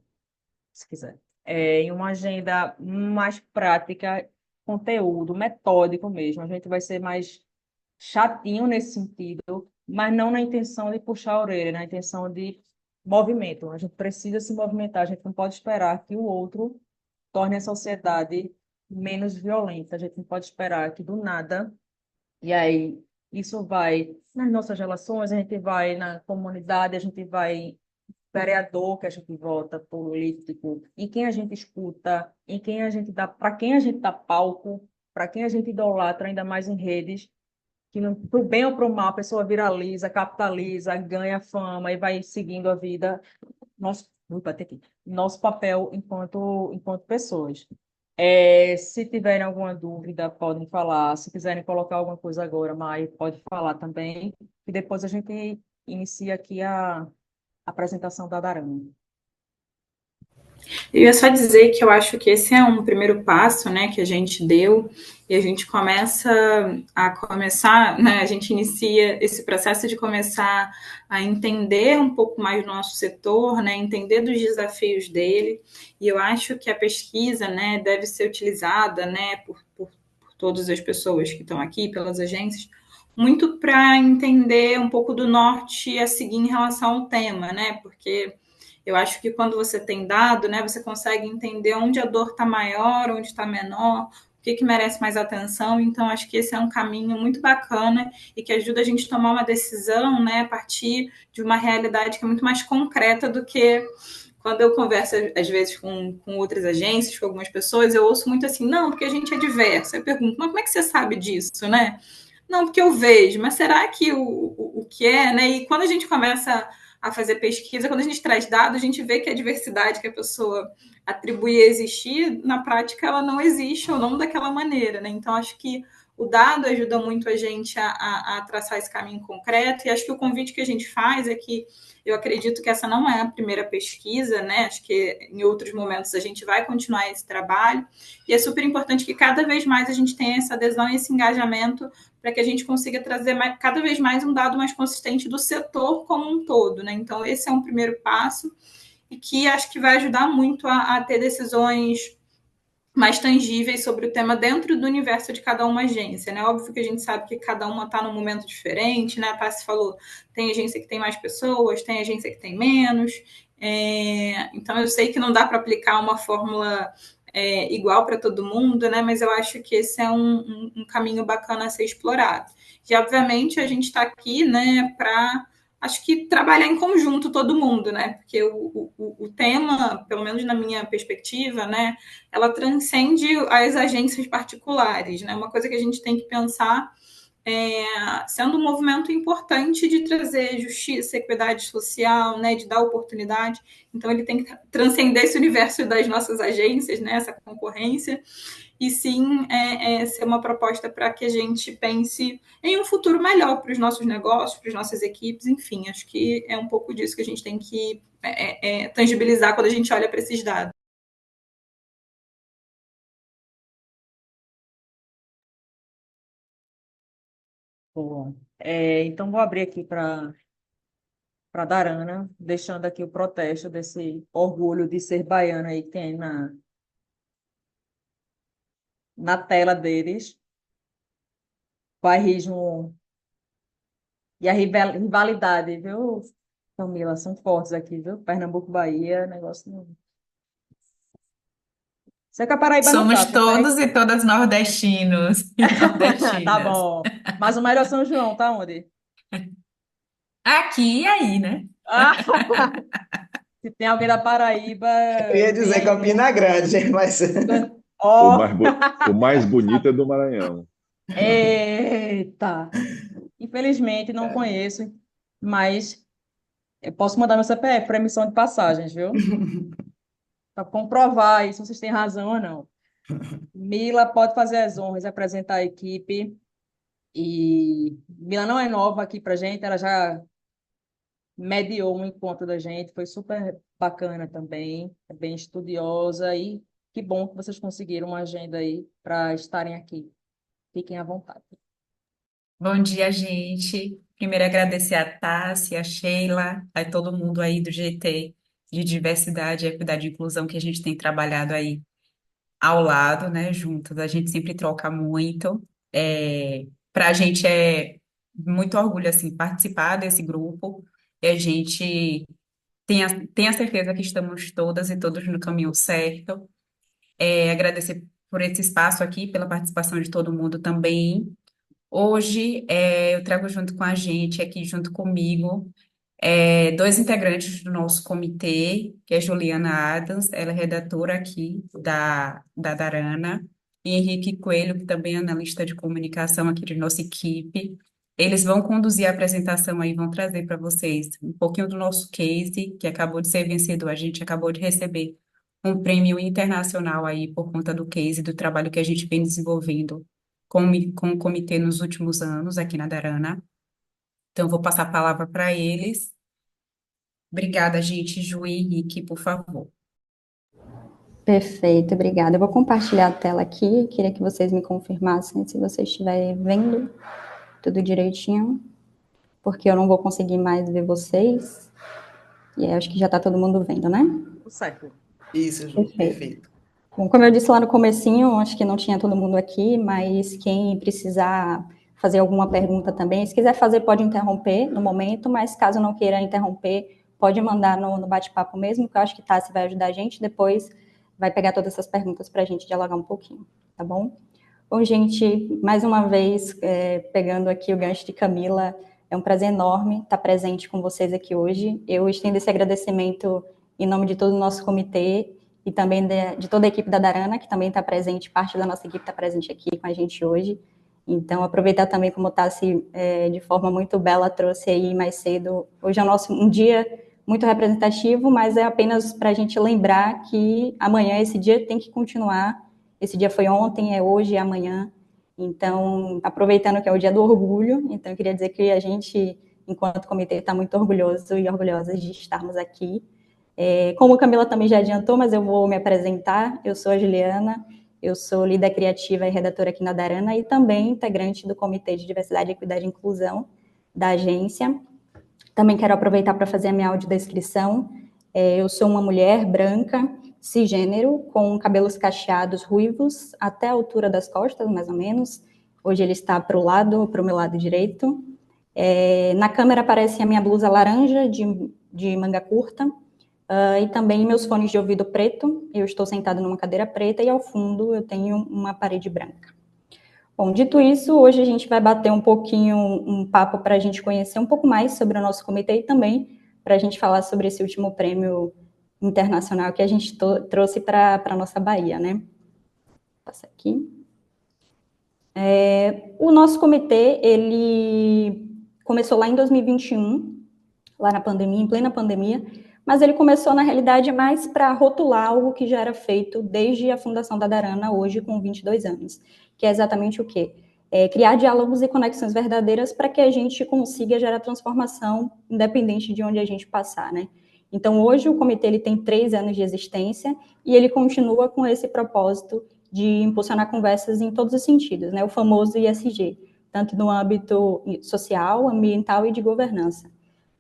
se quiser. Em uma agenda mais prática, conteúdo, metódico mesmo. A gente vai ser mais chatinho nesse sentido, mas não na intenção de puxar a orelha, na intenção de movimento. A gente precisa se movimentar, a gente não pode esperar que o outro torne a sociedade menos violenta. A gente não pode esperar que do nada, e aí isso vai nas nossas relações, a gente vai na comunidade, a gente vai vereador que a gente vota, político, em quem a gente escuta, em quem a gente dá, para quem a gente dá palco, para quem a gente idolatra, ainda mais em redes, que para o bem ou para o mal a pessoa viraliza, capitaliza, ganha fama e vai seguindo a vida. Vou bater aqui. Nosso papel enquanto pessoas. Se tiverem alguma dúvida, podem falar. Se quiserem colocar alguma coisa agora, Mai, pode falar também. E depois a gente inicia aqui a apresentação da Darana. Eu ia só dizer que eu acho que esse é um primeiro passo, né, que a gente deu e a gente né, a gente inicia esse processo de começar a entender um pouco mais do nosso setor, né, entender dos desafios dele. E eu acho que a pesquisa, né, deve ser utilizada, né, por todas as pessoas que estão aqui, pelas agências, muito para entender um pouco do norte a seguir em relação ao tema, né, porque eu acho que quando você tem dado, né, você consegue entender onde a dor está maior, onde está menor, o que merece mais atenção. Então, acho que esse é um caminho muito bacana e que ajuda a gente a tomar uma decisão, né, a partir de uma realidade que é muito mais concreta do que quando eu converso, às vezes, com outras agências, com algumas pessoas, eu ouço muito assim, não, porque a gente é diversa. Eu pergunto, mas como é que você sabe disso, né? Não, porque eu vejo, mas será que o que é, né? E quando a gente começa a fazer pesquisa, quando a gente traz dados, a gente vê que a diversidade que a pessoa atribui a existir, na prática ela não existe ou não daquela maneira, né? Então, acho que o dado ajuda muito a gente a traçar esse caminho concreto, e acho que o convite que a gente faz é que eu acredito que essa não é a primeira pesquisa, né? Acho que em outros momentos a gente vai continuar esse trabalho, e é super importante que cada vez mais a gente tenha essa adesão e esse engajamento para que a gente consiga trazer cada vez mais um dado mais consistente do setor como um todo, né? Então, esse é um primeiro passo e que acho que vai ajudar muito a ter decisões mais tangíveis sobre o tema dentro do universo de cada uma agência, né? Óbvio que a gente sabe que cada uma está num momento diferente, né? A Tassi falou, tem agência que tem mais pessoas, tem agência que tem menos, então eu sei que não dá para aplicar uma fórmula igual para todo mundo, né? Mas eu acho que esse é um caminho bacana a ser explorado. E, obviamente, a gente está aqui, né, para acho que trabalhar em conjunto todo mundo, né? Porque o tema, pelo menos na minha perspectiva, né, ela transcende as agências particulares, né? Uma coisa que a gente tem que pensar sendo um movimento importante de trazer justiça, equidade social, né, de dar oportunidade. Então, ele tem que transcender esse universo das nossas agências, né, essa concorrência, e sim ser uma proposta para que a gente pense em um futuro melhor para os nossos negócios, para as nossas equipes, enfim, acho que é um pouco disso que a gente tem que tangibilizar quando a gente olha para esses dados. Bom, então vou abrir aqui para Darana, deixando aqui o protesto desse orgulho de ser baiana aí que tem na tela deles, bairrismo e a rivalidade, viu, Camila? São fortes aqui, viu? Pernambuco, Bahia, negócio. Você é que a Paraíba não tá, Somos tu tá? todos e todas nordestinos e Tá nordestinas. bom. Mas o melhor São João, tá onde? Aqui e aí, né? Ah, se tem alguém da Paraíba, Eu ia vem dizer aí, Campina viu? Grande, mas O Ó, mais, o mais bonito é do Maranhão. eita! Infelizmente não conheço, mas eu posso mandar meu CPF para emissão de passagens, viu? Para comprovar aí se vocês têm razão ou não. Mila pode fazer as honras, apresentar a equipe. E Mila não é nova aqui para gente, ela já mediou um encontro da gente, foi super bacana também, é bem estudiosa e que bom que vocês conseguiram uma agenda aí para estarem aqui. Fiquem à vontade. Bom dia, gente. Primeiro agradecer a Tássia, a Sheila, a todo mundo aí do GT de Diversidade, Equidade e Inclusão que a gente tem trabalhado aí ao lado, né, juntas. A gente sempre troca muito. Para a gente é muito orgulho, assim, participar desse grupo e a gente tem a certeza que estamos todas e todos no caminho certo. Agradecer por esse espaço aqui, pela participação de todo mundo também. Hoje, eu trago junto com a gente, aqui junto comigo, dois integrantes do nosso comitê, que é Juliana Adams, ela é redatora aqui da Darana, e Henrique Coelho, que também é analista de comunicação aqui de nossa equipe. Eles vão conduzir a apresentação aí, vão trazer para vocês um pouquinho do nosso case, que acabou de ser vencedor. A gente acabou de receber um prêmio internacional aí por conta do case, do trabalho que a gente vem desenvolvendo com o comitê nos últimos anos aqui na Darana. Então, vou passar a palavra para eles. Obrigada, gente. Ju e Henrique, por favor. Perfeito, obrigada. Eu vou compartilhar a tela aqui, queria que vocês me confirmassem se vocês estiverem vendo tudo direitinho, porque eu não vou conseguir mais ver vocês, e acho que já está todo mundo vendo, né? Tudo certo. Isso, Ju, Perfeito. perfeito. Bom, como eu disse lá no comecinho, acho que não tinha todo mundo aqui, mas quem precisar fazer alguma pergunta também, se quiser fazer pode interromper no momento, mas caso não queira interromper, pode mandar no bate-papo mesmo, que eu acho que Tassi vai ajudar a gente, depois vai pegar todas essas perguntas para a gente dialogar um pouquinho, tá bom? Bom, gente, mais uma vez, pegando aqui o gancho de Camila, é um prazer enorme estar presente com vocês aqui hoje. Eu estendo esse agradecimento em nome de todo o nosso comitê e também de toda a equipe da Darana, que também está presente, parte da nossa equipe está presente aqui com a gente hoje. Então, aproveitar também, como o Tassi, de forma muito bela, trouxe aí mais cedo. Hoje é um dia muito representativo, mas é apenas para a gente lembrar que amanhã esse dia tem que continuar. Esse dia foi ontem, é hoje, é amanhã. Então, aproveitando que é o dia do orgulho, então eu queria dizer que a gente, enquanto comitê, está muito orgulhoso e orgulhosa de estarmos aqui. Como a Camila também já adiantou, mas eu vou me apresentar. Eu sou a Juliana, eu sou líder criativa e redatora aqui na Darana e também integrante do Comitê de Diversidade, Equidade e Inclusão da agência. Também quero aproveitar para fazer a minha audiodescrição. Eu sou uma mulher branca, cisgênero, com cabelos cacheados ruivos até a altura das costas, mais ou menos. Hoje ele está para o meu lado direito. Na câmera aparece a minha blusa laranja de manga curta e também meus fones de ouvido preto. Eu estou sentada numa cadeira preta e ao fundo eu tenho uma parede branca. Bom, dito isso, hoje a gente vai bater um papo para a gente conhecer um pouco mais sobre o nosso comitê e também para a gente falar sobre esse último prêmio internacional que a gente trouxe para a nossa Bahia, né? Vou passar aqui. O nosso comitê, ele começou lá em 2021, lá na pandemia, em plena pandemia, mas ele começou, na realidade, mais para rotular algo que já era feito desde a fundação da Darana, hoje com 22 anos, que é exatamente o quê? Criar diálogos e conexões verdadeiras para que a gente consiga gerar transformação, independente de onde a gente passar, né? Então, hoje o comitê ele tem 3 anos de existência e ele continua com esse propósito de impulsionar conversas em todos os sentidos, né? O famoso ISG, tanto no âmbito social, ambiental e de governança.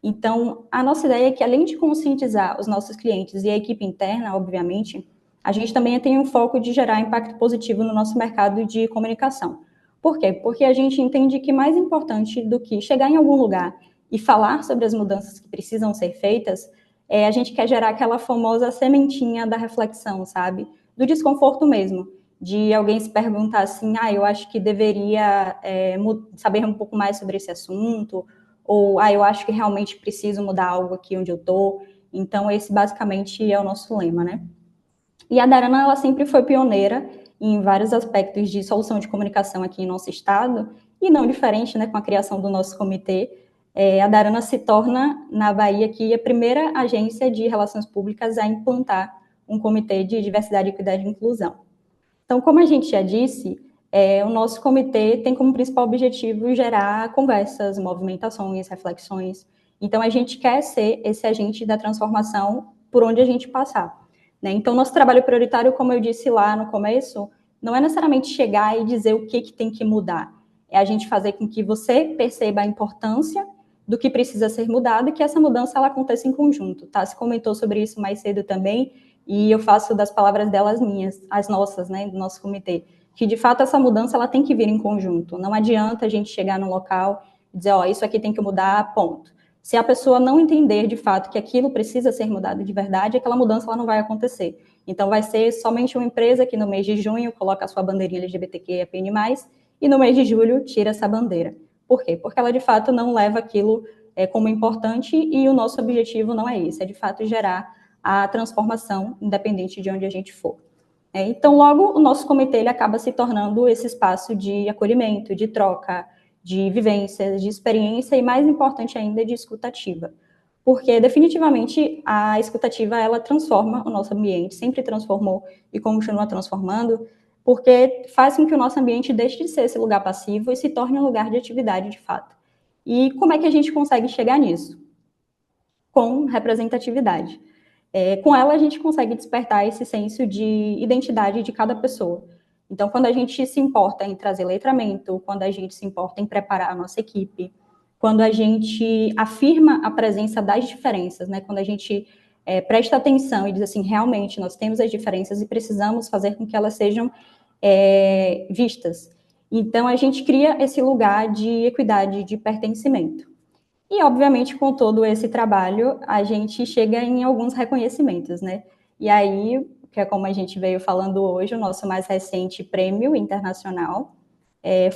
Então, a nossa ideia é que, além de conscientizar os nossos clientes e a equipe interna, obviamente, a gente também tem um foco de gerar impacto positivo no nosso mercado de comunicação. Por quê? Porque a gente entende que mais importante do que chegar em algum lugar e falar sobre as mudanças que precisam ser feitas, a gente quer gerar aquela famosa sementinha da reflexão, sabe? Do desconforto mesmo, de alguém se perguntar assim, eu acho que deveria saber um pouco mais sobre esse assunto, ou, eu acho que realmente preciso mudar algo aqui onde eu estou. Então, esse basicamente é o nosso lema, né? E a Darana, ela sempre foi pioneira em vários aspectos de solução de comunicação aqui em nosso estado, e não diferente, né, com a criação do nosso comitê, a Darana se torna, na Bahia, aqui, a primeira agência de relações públicas a implantar um comitê de diversidade, equidade e inclusão. Então, como a gente já disse, o nosso comitê tem como principal objetivo gerar conversas, movimentações, reflexões. Então, a gente quer ser esse agente da transformação por onde a gente passar, né? Então, nosso trabalho prioritário, como eu disse lá no começo, não é necessariamente chegar e dizer o que tem que mudar. É a gente fazer com que você perceba a importância do que precisa ser mudado e que essa mudança ela aconteça em conjunto. Tassi comentou sobre isso mais cedo também, e eu faço das palavras delas minhas, as nossas, né, do nosso comitê, que de fato essa mudança ela tem que vir em conjunto. Não adianta a gente chegar no local e dizer, isso aqui tem que mudar, ponto. Se a pessoa não entender de fato que aquilo precisa ser mudado de verdade, aquela mudança ela não vai acontecer. Então, vai ser somente uma empresa que no mês de junho coloca a sua bandeirinha LGBTQIAPN+, e no mês de julho tira essa bandeira. Por quê? Porque ela, de fato, não leva aquilo como importante, e o nosso objetivo não é esse, é, de fato, gerar a transformação, independente de onde a gente for. Então, logo, o nosso comitê ele acaba se tornando esse espaço de acolhimento, de troca, de vivências, de experiência e, mais importante ainda, de escutativa. Porque, definitivamente, a escutativa, ela transforma o nosso ambiente, sempre transformou e continua transformando, porque faz com que o nosso ambiente deixe de ser esse lugar passivo e se torne um lugar de atividade, de fato. E como é que a gente consegue chegar nisso? Com representatividade. Com ela, a gente consegue despertar esse senso de identidade de cada pessoa. Então, quando a gente se importa em trazer letramento, quando a gente se importa em preparar a nossa equipe, quando a gente afirma a presença das diferenças, né? Quando a gente presta atenção e diz assim, realmente, nós temos as diferenças e precisamos fazer com que elas sejam vistas. Então, a gente cria esse lugar de equidade, de pertencimento. E, obviamente, com todo esse trabalho, a gente chega em alguns reconhecimentos, né? E aí, que é como a gente veio falando hoje, o nosso mais recente prêmio internacional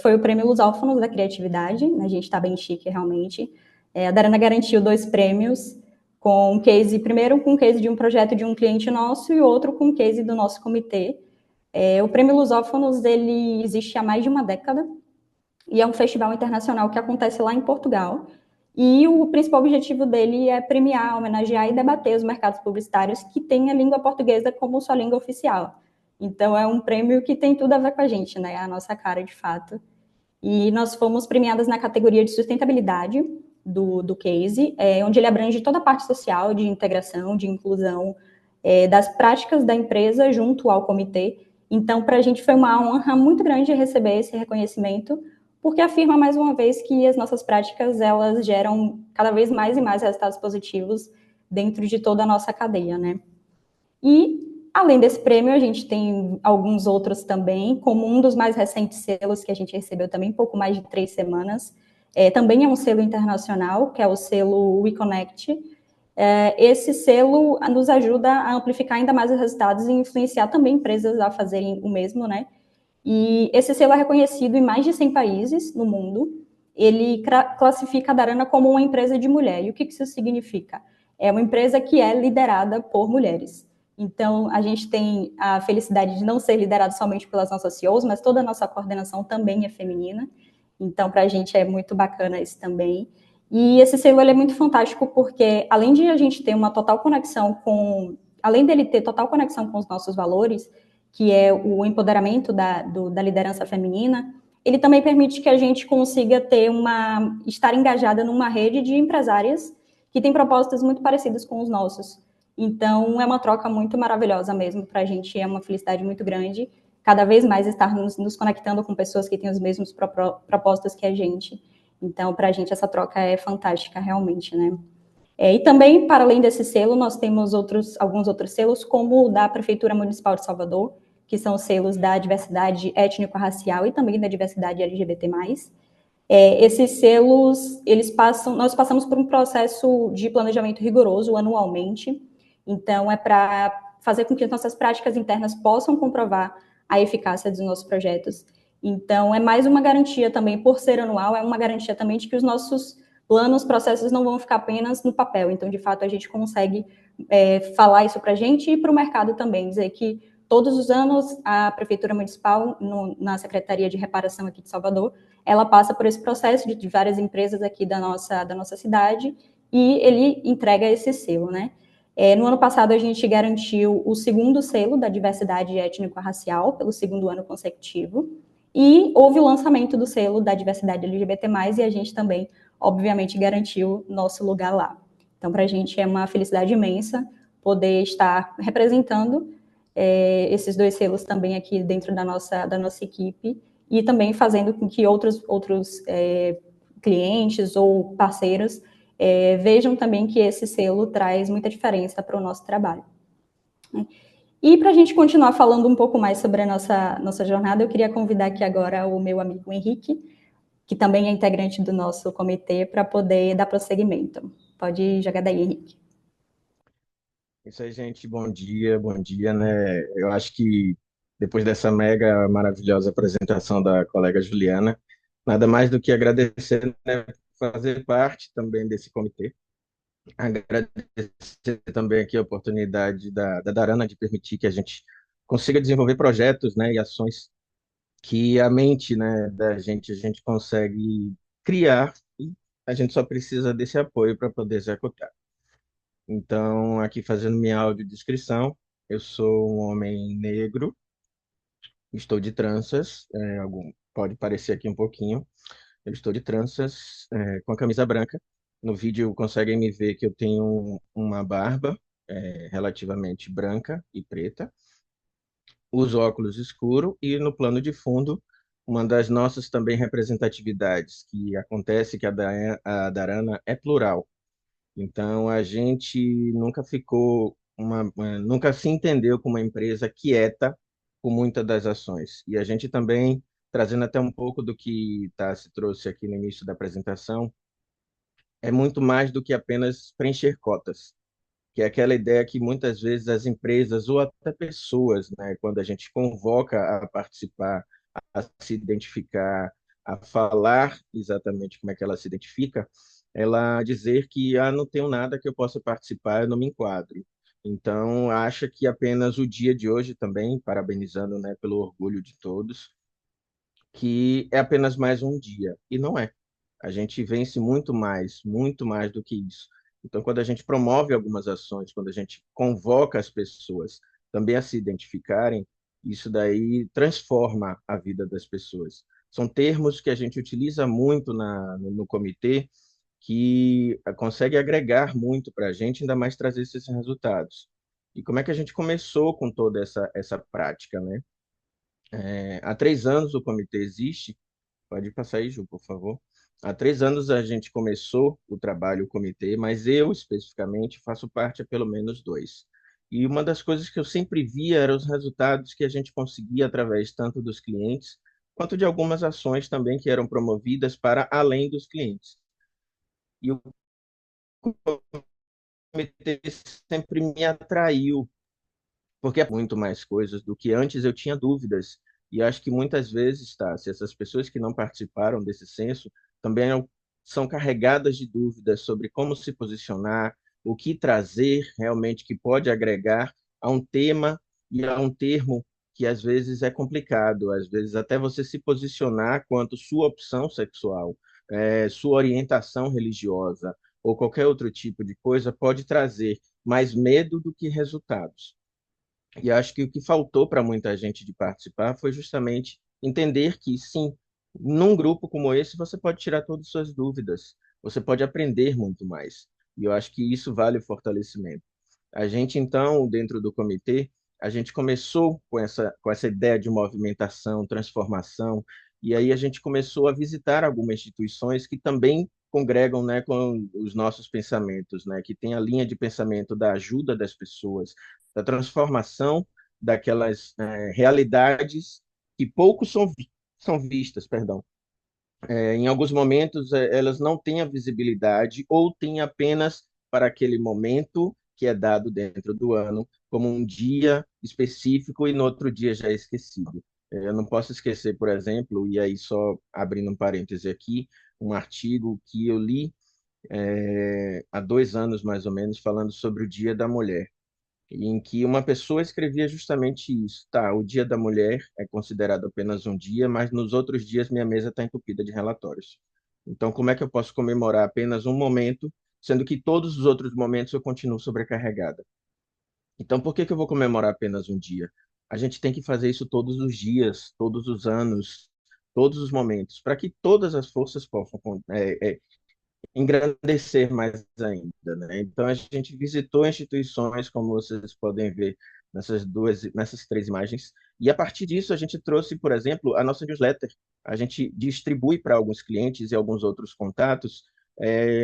foi o Prêmio Lusófonos da Criatividade, né? A gente está bem chique, realmente. A Darana garantiu 2 prêmios, com um case, primeiro com um case de um projeto de um cliente nosso e outro com um case do nosso comitê. O Prêmio Lusófonos, ele existe há mais de uma década, e é um festival internacional que acontece lá em Portugal, e o principal objetivo dele é premiar, homenagear e debater os mercados publicitários que têm a língua portuguesa como sua língua oficial. Então, é um prêmio que tem tudo a ver com a gente, né? A nossa cara, de fato. E nós fomos premiadas na categoria de sustentabilidade do case, onde ele abrange toda a parte social, de integração, de inclusão, das práticas da empresa junto ao comitê. Então, para a gente foi uma honra muito grande receber esse reconhecimento, porque afirma mais uma vez que as nossas práticas, elas geram cada vez mais e mais resultados positivos dentro de toda a nossa cadeia, né? E, além desse prêmio, a gente tem alguns outros também, como um dos mais recentes selos que a gente recebeu também, pouco mais de 3 semanas, também é um selo internacional, que é o selo WeConnect. Esse selo nos ajuda a amplificar ainda mais os resultados e influenciar também empresas a fazerem o mesmo, né? E esse selo é reconhecido em mais de 100 países no mundo. Ele classifica a Darana como uma empresa de mulher. E o que isso significa? É uma empresa que é liderada por mulheres. Então, a gente tem a felicidade de não ser liderado somente pelas nossas CEOs, mas toda a nossa coordenação também é feminina. Então, para a gente é muito bacana isso também. E esse selo ele é muito fantástico porque, além de a gente ter uma total conexão com... Além dele ter total conexão com os nossos valores, que é o empoderamento da liderança feminina, ele também permite que a gente consiga estar engajada numa rede de empresárias que têm propósitos muito parecidos com os nossos. Então, é uma troca muito maravilhosa mesmo, para a gente é uma felicidade muito grande, cada vez mais estar nos conectando com pessoas que têm os mesmos propósitos que a gente. Então, para a gente, essa troca é fantástica, realmente, né? E também, para além desse selo, nós temos alguns outros selos, como o da Prefeitura Municipal de Salvador, que são os selos da diversidade étnico-racial e também da diversidade LGBT+. Esses selos, nós passamos por um processo de planejamento rigoroso anualmente, então é para fazer com que as nossas práticas internas possam comprovar a eficácia dos nossos projetos. Então, é mais uma garantia também, por ser anual, é uma garantia também de que os nossos planos, processos não vão ficar apenas no papel. Então, de fato, a gente consegue falar isso para a gente e para o mercado também, dizer que todos os anos a Prefeitura Municipal, na Secretaria de Reparação aqui de Salvador, ela passa por esse processo de várias empresas aqui da nossa cidade e ele entrega esse selo, né? No ano passado, a gente garantiu o 2º selo da diversidade étnico-racial, pelo 2º ano consecutivo, e houve o lançamento do selo da diversidade LGBT+, e a gente também, obviamente, garantiu nosso lugar lá. Então, para a gente é uma felicidade imensa poder estar representando esses 2 selos também aqui dentro da nossa equipe, e também fazendo com que outros clientes ou parceiros vejam também que esse selo traz muita diferença para o nosso trabalho. E para a gente continuar falando um pouco mais sobre a nossa jornada, eu queria convidar aqui agora o meu amigo Henrique, que também é integrante do nosso comitê, para poder dar prosseguimento. Pode jogar daí, Henrique. Isso aí, gente, bom dia, né? Eu acho que depois dessa mega maravilhosa apresentação da colega Juliana, nada mais do que agradecer, né, por fazer parte também desse comitê. Agradecer também aqui a oportunidade da Darana de permitir que a gente consiga desenvolver projetos, né, e ações que a mente, né, da gente, a gente consegue criar e a gente só precisa desse apoio para poder executar. Então, aqui fazendo minha audiodescrição, eu sou um homem negro, estou de tranças, pode parecer aqui um pouquinho, eu estou de tranças, com a camisa branca. No vídeo conseguem me ver que eu tenho uma barba, relativamente branca e preta, uso óculos escuro e no plano de fundo, uma das nossas também representatividades, que acontece que a Darana é plural. Então, a gente nunca nunca se entendeu como uma empresa quieta com muitas das ações. E a gente também, trazendo até um pouco do que se trouxe aqui no início da apresentação, é muito mais do que apenas preencher cotas, que é aquela ideia que muitas vezes as empresas ou até pessoas, né, quando a gente convoca a participar, a se identificar, a falar exatamente como é que ela se identifica, ela dizer que não tenho nada que eu possa participar, eu não me enquadro. Então, acha que apenas o dia de hoje também, parabenizando, né, pelo orgulho de todos, que é apenas mais um dia. E não é. A gente vence muito mais do que isso. Então, quando a gente promove algumas ações, quando a gente convoca as pessoas também a se identificarem, isso daí transforma a vida das pessoas. São termos que a gente utiliza muito no comitê, que consegue agregar muito para a gente, ainda mais trazer esses resultados. E como é que a gente começou com toda essa prática, né? Há 3 anos o comitê existe. Pode passar aí, Ju, por favor. Há 3 anos a gente começou o trabalho, o comitê, mas eu, especificamente, faço parte há pelo menos 2. E uma das coisas que eu sempre via eram os resultados que a gente conseguia através tanto dos clientes, quanto de algumas ações também que eram promovidas para além dos clientes. E o comitê sempre me atraiu, porque é muito mais coisas do que antes eu tinha dúvidas. E acho que muitas vezes, tá, se essas pessoas que não participaram desse censo também são carregadas de dúvidas sobre como se posicionar, o que trazer realmente que pode agregar a um tema e a um termo que às vezes é complicado, às vezes até você se posicionar quanto sua opção sexual, sua orientação religiosa ou qualquer outro tipo de coisa pode trazer mais medo do que resultados. E acho que o que faltou para muita gente de participar foi justamente entender que, sim, num grupo como esse, você pode tirar todas as suas dúvidas, você pode aprender muito mais. E eu acho que isso vale o fortalecimento. A gente, então, dentro do comitê, a gente começou com essa ideia de movimentação, transformação, e aí a gente começou a visitar algumas instituições que também congregam, né, com os nossos pensamentos, né, que tem a linha de pensamento da ajuda das pessoas, da transformação daquelas realidades que poucos são vistas, perdão. Em alguns momentos, elas não têm a visibilidade ou têm apenas para aquele momento que é dado dentro do ano, como um dia específico e no outro dia já é esquecido. Eu não posso esquecer, por exemplo, e aí só abrindo um parêntese aqui, um artigo que eu li há 2 anos mais ou menos, falando sobre o Dia da Mulher em que uma pessoa escrevia justamente isso. Tá, o Dia da Mulher é considerado apenas um dia, mas nos outros dias minha mesa está entupida de relatórios. Então, como é que eu posso comemorar apenas um momento, sendo que todos os outros momentos eu continuo sobrecarregada? Então, por que que eu vou comemorar apenas um dia? A gente tem que fazer isso todos os dias, todos os anos, todos os momentos, para que todas as forças possam engrandecer mais ainda, né? Então a gente visitou instituições, como vocês podem ver nessas 3 imagens, e a partir disso a gente trouxe, por exemplo, a nossa newsletter. A gente distribui para alguns clientes e alguns outros contatos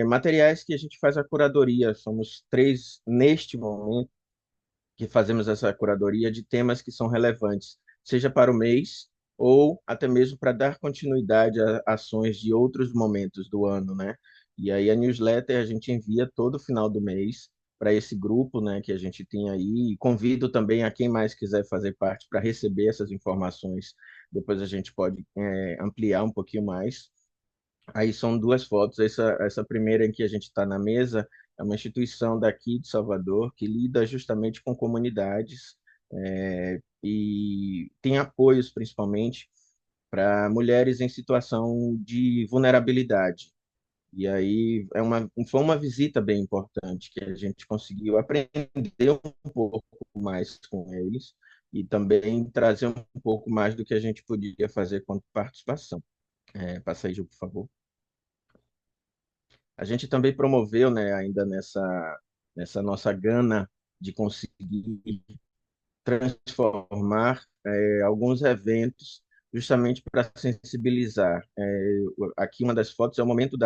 materiais que a gente faz a curadoria. Somos 3 neste momento que fazemos essa curadoria de temas que são relevantes, seja para o mês ou até mesmo para dar continuidade a ações de outros momentos do ano, né? E aí a newsletter a gente envia todo final do mês para esse grupo, né, que a gente tem aí. E convido também a quem mais quiser fazer parte para receber essas informações. Depois a gente pode ampliar um pouquinho mais. Aí são duas fotos. Essa primeira em que a gente está na mesa é uma instituição daqui de Salvador que lida justamente com comunidades e tem apoios principalmente para mulheres em situação de vulnerabilidade. E aí foi uma visita bem importante que a gente conseguiu aprender um pouco mais com eles e também trazer um pouco mais do que a gente podia fazer com participação. Passa aí, Ju, por favor. A gente também promoveu, né, ainda nessa nossa gana de conseguir transformar alguns eventos justamente para sensibilizar. Aqui uma das fotos é o momento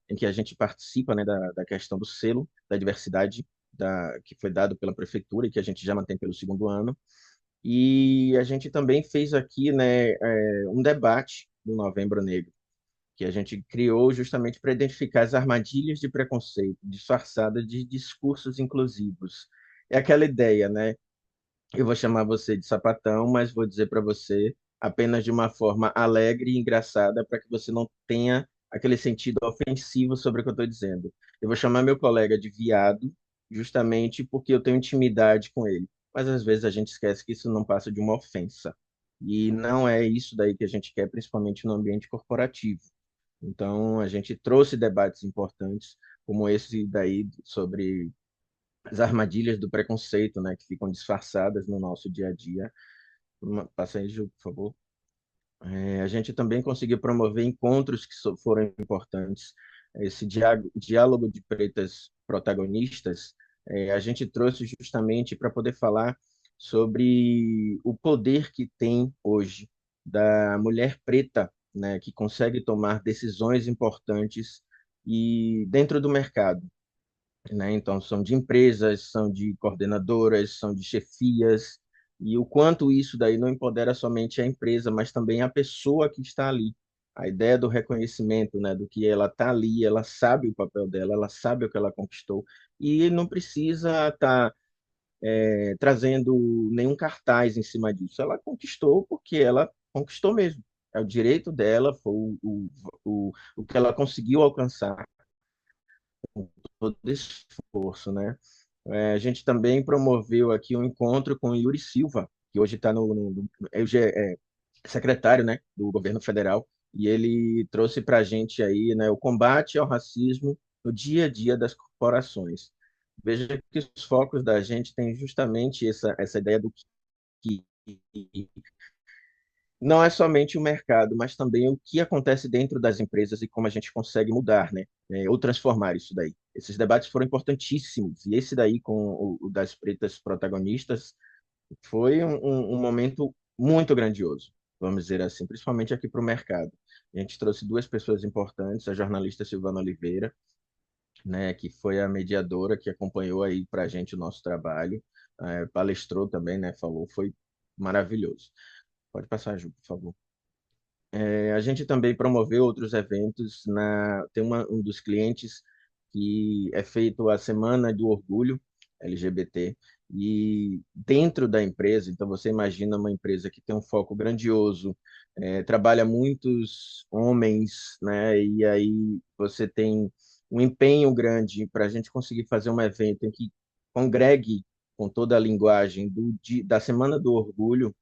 em que a gente participa, né, da questão do selo da diversidade que foi dado pela prefeitura e que a gente já mantém pelo segundo ano. E a gente também fez aqui, né, um debate do Novembro Negro, que a gente criou justamente para identificar as armadilhas de preconceito disfarçadas de discursos inclusivos. É aquela ideia, né? Eu vou chamar você de sapatão, mas vou dizer para você apenas de uma forma alegre e engraçada, para que você não tenha aquele sentido ofensivo sobre o que eu estou dizendo. Eu vou chamar meu colega de viado, justamente porque eu tenho intimidade com ele. Mas às vezes a gente esquece que isso não passa de uma ofensa. E não é isso daí que a gente quer, principalmente no ambiente corporativo. Então, a gente trouxe debates importantes, como esse daí sobre as armadilhas do preconceito, né, que ficam disfarçadas no nosso dia a dia. Passa aí, Ju, por favor. A gente também conseguiu promover encontros que foram importantes. Esse diálogo de pretas protagonistas, a gente trouxe justamente para poder falar sobre o poder que tem hoje da mulher preta, né, que consegue tomar decisões importantes e dentro do mercado, né? Então, são de empresas, são de coordenadoras, são de chefias, e o quanto isso daí não empodera somente a empresa, mas também a pessoa que está ali. A ideia do reconhecimento, né, do que ela está ali, ela sabe o papel dela, ela sabe o que ela conquistou, e não precisa estar trazendo nenhum cartaz em cima disso. Ela conquistou porque ela conquistou mesmo. É o direito dela, foi o que ela conseguiu alcançar todo esse esforço, né? A gente também promoveu aqui um encontro com o Yuri Silva, que hoje está secretário, né, do governo federal, e ele trouxe para a gente aí, né, o combate ao racismo no dia a dia das corporações. Veja que os focos da gente têm justamente essa ideia do que não é somente o mercado, mas também o que acontece dentro das empresas e como a gente consegue mudar, né? Ou transformar isso daí. Esses debates foram importantíssimos, e esse daí, com o das pretas protagonistas, foi um momento muito grandioso, vamos dizer assim, principalmente aqui para o mercado. A gente trouxe duas pessoas importantes, a jornalista Silvana Oliveira, né, que foi a mediadora que acompanhou aí para a gente o nosso trabalho, palestrou também, né, falou, foi maravilhoso. Pode passar, Ju, por favor. A gente também promoveu outros eventos. Tem um dos clientes que é feito a Semana do Orgulho LGBT, e dentro da empresa, então você imagina uma empresa que tem um foco grandioso, trabalha muitos homens, né? E aí você tem um empenho grande para a gente conseguir fazer um evento em que congregue com toda a linguagem da Semana do Orgulho.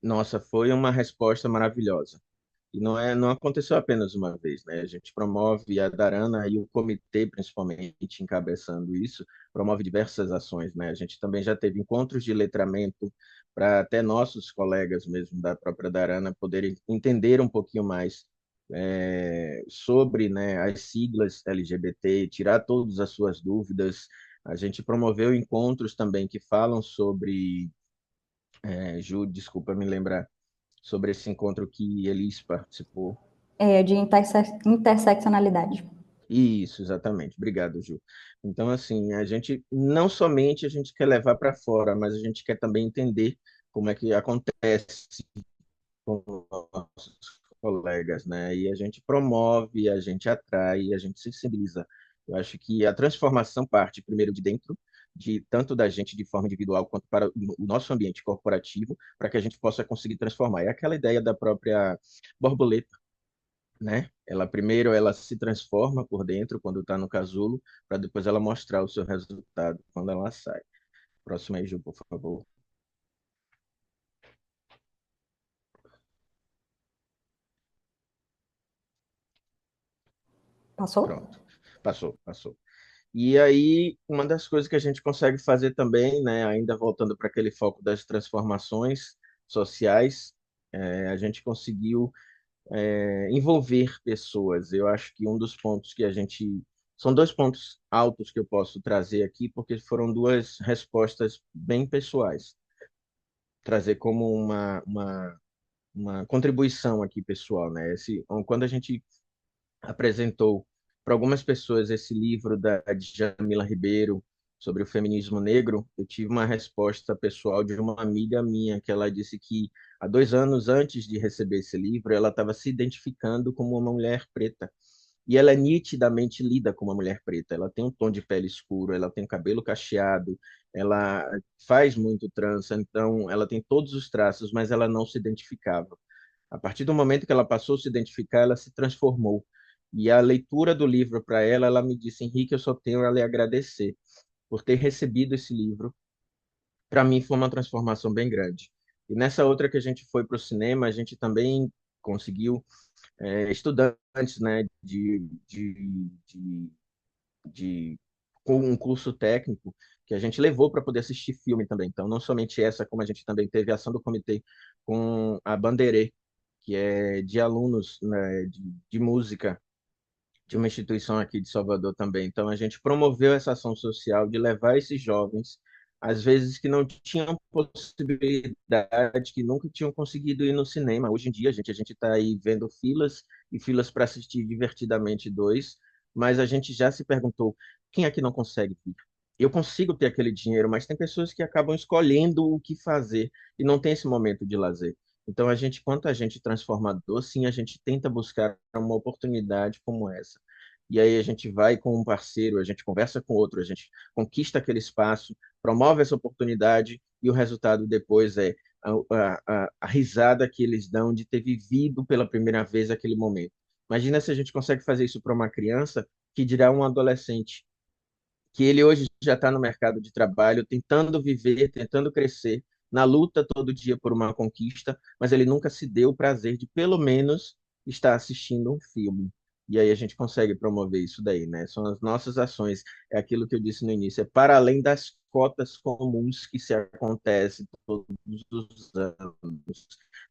Nossa, foi uma resposta maravilhosa. E não aconteceu apenas uma vez, né? A gente promove a Darana e o comitê, principalmente, encabeçando isso, promove diversas ações, né? A gente também já teve encontros de letramento para até nossos colegas mesmo da própria Darana poderem entender um pouquinho mais sobre, né, as siglas LGBT, tirar todas as suas dúvidas. A gente promoveu encontros também que falam sobre, Ju, desculpa me lembrar, sobre esse encontro que Elis participou. De interseccionalidade. Isso, exatamente. Obrigado, Ju. Então, assim, não somente a gente quer levar para fora, mas a gente quer também entender como é que acontece com nossos colegas, né? E a gente promove, a gente atrai, a gente sensibiliza. Eu acho que a transformação parte primeiro de dentro, de tanto da gente de forma individual quanto para o nosso ambiente corporativo, para que a gente possa conseguir transformar. É aquela ideia da própria borboleta, né? Ela primeiro ela se transforma por dentro quando está no casulo, para depois ela mostrar o seu resultado quando ela sai. Próximo aí, Ju, por favor. Passou? Pronto. Passou, passou. E aí, uma das coisas que a gente consegue fazer também, né, ainda voltando para aquele foco das transformações sociais, a gente conseguiu envolver pessoas. Eu acho que um dos pontos que a gente. São dois pontos altos que eu posso trazer aqui, porque foram duas respostas bem pessoais. Trazer como uma contribuição aqui pessoal, né? Quando a gente apresentou para algumas pessoas esse livro da Djamila Ribeiro sobre o feminismo negro, eu tive uma resposta pessoal de uma amiga minha, que ela disse que há 2 anos antes de receber esse livro, ela estava se identificando como uma mulher preta. E ela é nitidamente lida como uma mulher preta. Ela tem um tom de pele escuro, ela tem cabelo cacheado, ela faz muito trança, então ela tem todos os traços, mas ela não se identificava. A partir do momento que ela passou a se identificar, ela se transformou. E a leitura do livro para ela, ela me disse: Henrique, eu só tenho a lhe agradecer por ter recebido esse livro. Para mim foi uma transformação bem grande. E nessa outra que a gente foi para o cinema, a gente também conseguiu estudantes, né, com um curso técnico que a gente levou para poder assistir filme também. Então, não somente essa, como a gente também teve a ação do comitê com a Banderê, que é de alunos, né, de música de uma instituição aqui de Salvador também. Então, a gente promoveu essa ação social de levar esses jovens, às vezes que não tinham possibilidade, que nunca tinham conseguido ir no cinema. Hoje em dia, a gente está aí vendo filas e filas para assistir divertidamente dois, mas a gente já se perguntou, quem é que não consegue ir? Eu consigo ter aquele dinheiro, mas tem pessoas que acabam escolhendo o que fazer e não tem esse momento de lazer. Então, quanto a gente transformador, sim, a gente tenta buscar uma oportunidade como essa. E aí a gente vai com um parceiro, a gente conversa com outro, a gente conquista aquele espaço, promove essa oportunidade e o resultado depois é a risada que eles dão de ter vivido pela primeira vez aquele momento. Imagina se a gente consegue fazer isso para uma criança, que dirá um adolescente que ele hoje já está no mercado de trabalho, tentando viver, tentando crescer, na luta todo dia por uma conquista, mas ele nunca se deu o prazer de, pelo menos, estar assistindo um filme. E aí a gente consegue promover isso daí, né? São as nossas ações, é aquilo que eu disse no início, é para além das cotas comuns que se acontecem todos os anos.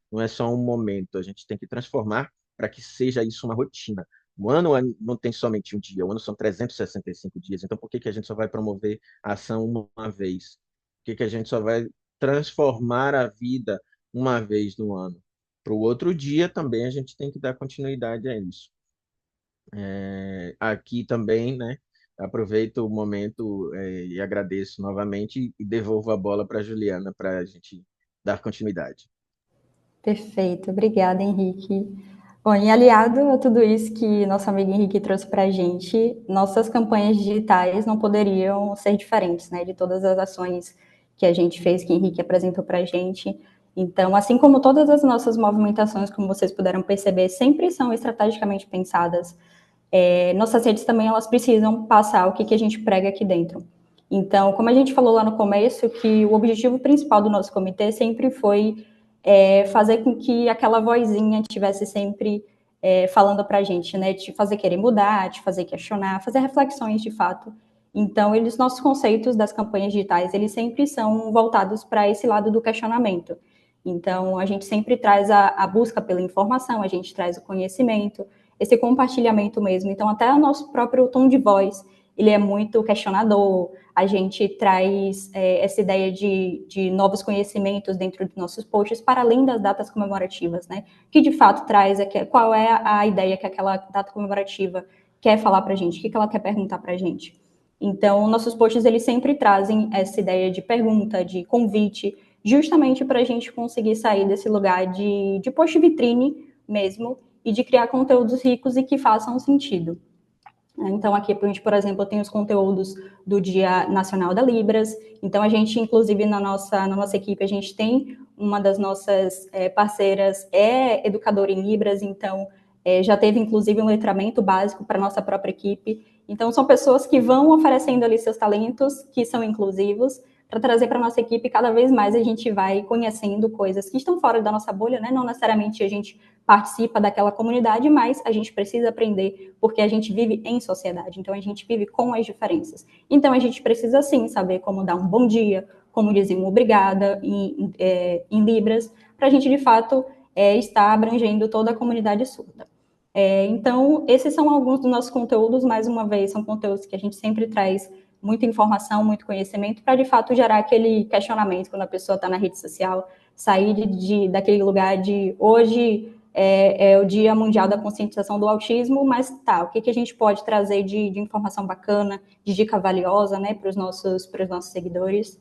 Não é só um momento, a gente tem que transformar para que seja isso uma rotina. O ano não tem somente um dia, o ano são 365 dias. Então, por que que a gente só vai promover a ação uma vez? Por que que a gente só vai transformar a vida uma vez no ano? Para o outro dia também a gente tem que dar continuidade a isso. Aqui também, né? Aproveito o momento, e agradeço novamente e devolvo a bola para a Juliana para a gente dar continuidade. Perfeito, obrigada, Henrique. Bom, e aliado a tudo isso que nosso amigo Henrique trouxe para a gente, nossas campanhas digitais não poderiam ser diferentes, né, de todas as ações que a gente fez, que o Henrique apresentou para a gente. Então, assim como todas as nossas movimentações, como vocês puderam perceber, sempre são estrategicamente pensadas. Nossas redes também, elas precisam passar o que a gente prega aqui dentro. Então, como a gente falou lá no começo, que o objetivo principal do nosso comitê sempre foi fazer com que aquela vozinha estivesse sempre falando para a gente, né, de fazer querer mudar, de fazer questionar, fazer reflexões de fato. Então, nossos conceitos das campanhas digitais, eles sempre são voltados para esse lado do questionamento. Então, a gente sempre traz a busca pela informação, a gente traz o conhecimento, esse compartilhamento mesmo. Então, até o nosso próprio tom de voz, ele é muito questionador, a gente traz essa ideia de novos conhecimentos dentro de nossos posts, para além das datas comemorativas, né? Que de fato traz, qual é a ideia que aquela data comemorativa quer falar para a gente, o que ela quer perguntar para a gente. Então, nossos posts, eles sempre trazem essa ideia de pergunta, de convite, justamente para a gente conseguir sair desse lugar de post vitrine mesmo, e de criar conteúdos ricos e que façam sentido. Então, aqui, por exemplo, tem os conteúdos do Dia Nacional da Libras. Então, a gente, inclusive, na nossa equipe, a gente tem uma das nossas parceiras é educadora em Libras, então já teve, inclusive, um letramento básico para a nossa própria equipe. Então, são pessoas que vão oferecendo ali seus talentos, que são inclusivos, para trazer para a nossa equipe. Cada vez mais a gente vai conhecendo coisas que estão fora da nossa bolha, né? Não necessariamente a gente participa daquela comunidade, mas a gente precisa aprender, porque a gente vive em sociedade, então a gente vive com as diferenças. Então a gente precisa, sim, saber como dar um bom dia, como dizer um obrigada em Libras, para a gente, de fato, estar abrangendo toda a comunidade surda. Então, esses são alguns dos nossos conteúdos, mais uma vez, são conteúdos que a gente sempre traz muita informação, muito conhecimento, para, de fato, gerar aquele questionamento quando a pessoa está na rede social, sair daquele lugar de hoje é o Dia Mundial da Conscientização do Autismo, mas tá, o que a gente pode trazer de informação bacana, de dica valiosa, né, para os nossos seguidores.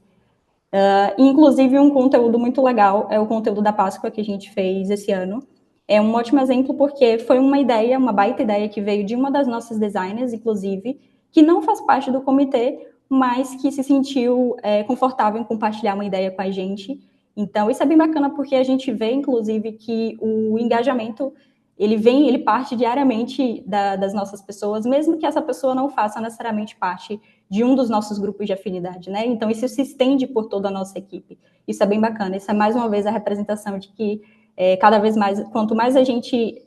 Inclusive, um conteúdo muito legal é o conteúdo da Páscoa que a gente fez esse ano. É um ótimo exemplo porque foi uma ideia, uma baita ideia que veio de uma das nossas designers, inclusive, que não faz parte do comitê, mas que se sentiu confortável em compartilhar uma ideia com a gente. Então, isso é bem bacana porque a gente vê, inclusive, que o engajamento, ele parte diariamente das nossas pessoas, mesmo que essa pessoa não faça necessariamente parte de um dos nossos grupos de afinidade, né? Então, isso se estende por toda a nossa equipe. Isso é bem bacana. Isso é, mais uma vez, a representação de que cada vez mais, quanto mais a gente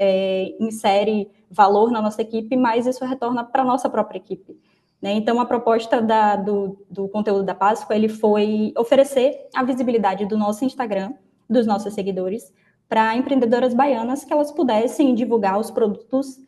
insere valor na nossa equipe, mais isso retorna para a nossa própria equipe. Né? Então, a proposta do conteúdo da Páscoa, ele foi oferecer a visibilidade do nosso Instagram, dos nossos seguidores, para empreendedoras baianas que elas pudessem divulgar os produtos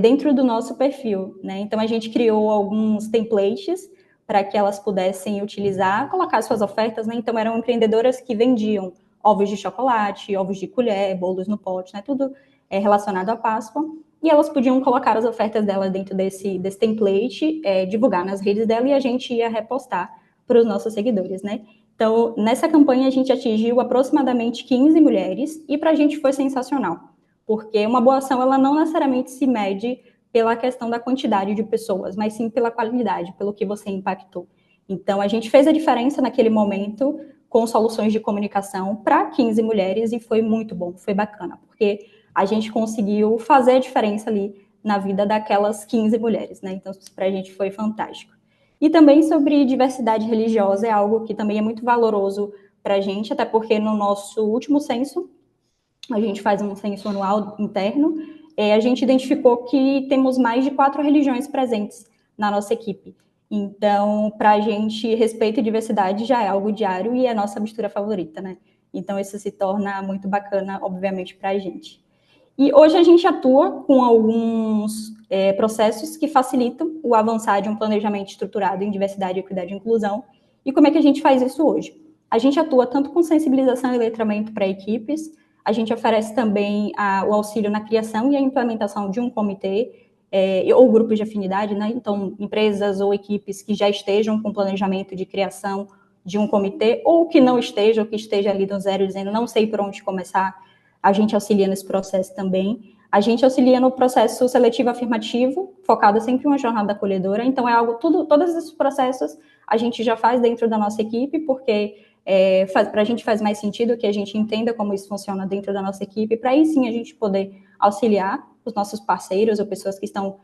dentro do nosso perfil. Né? Então, a gente criou alguns templates para que elas pudessem utilizar, colocar suas ofertas. Né? Então, eram empreendedoras que vendiam ovos de chocolate, ovos de colher, bolos no pote, né? Tudo relacionado à Páscoa. E elas podiam colocar as ofertas dela dentro desse template, divulgar nas redes dela e a gente ia repostar para os nossos seguidores, né? Então, nessa campanha a gente atingiu aproximadamente 15 mulheres e para a gente foi sensacional, porque uma boa ação ela não necessariamente se mede pela questão da quantidade de pessoas, mas sim pela qualidade, pelo que você impactou. Então, a gente fez a diferença naquele momento com soluções de comunicação para 15 mulheres e foi muito bom, foi bacana, porque a gente conseguiu fazer a diferença ali na vida daquelas 15 mulheres, né? Então, para a gente foi fantástico. E também sobre diversidade religiosa é algo que também é muito valoroso para a gente, até porque no nosso último censo, a gente faz um censo anual interno, a gente identificou que temos mais de 4 religiões presentes na nossa equipe. Então, para a gente, respeito e diversidade já é algo diário e é a nossa mistura favorita, né? Então, isso se torna muito bacana, obviamente, para a gente. E hoje a gente atua com alguns processos que facilitam o avançar de um planejamento estruturado em diversidade, equidade e inclusão. E como é que a gente faz isso hoje? A gente atua tanto com sensibilização e letramento para equipes, a gente oferece também o auxílio na criação e a implementação de um comitê, ou grupos de afinidade, né? Então, empresas ou equipes que já estejam com planejamento de criação de um comitê, ou que não estejam, que esteja ali do zero, dizendo, não sei por onde começar, a gente auxilia nesse processo também. A gente auxilia no processo seletivo afirmativo, focado sempre em uma jornada acolhedora. Então, é algo, todos esses processos a gente já faz dentro da nossa equipe, porque para a gente faz mais sentido que a gente entenda como isso funciona dentro da nossa equipe, para aí sim a gente poder auxiliar os nossos parceiros ou pessoas que estão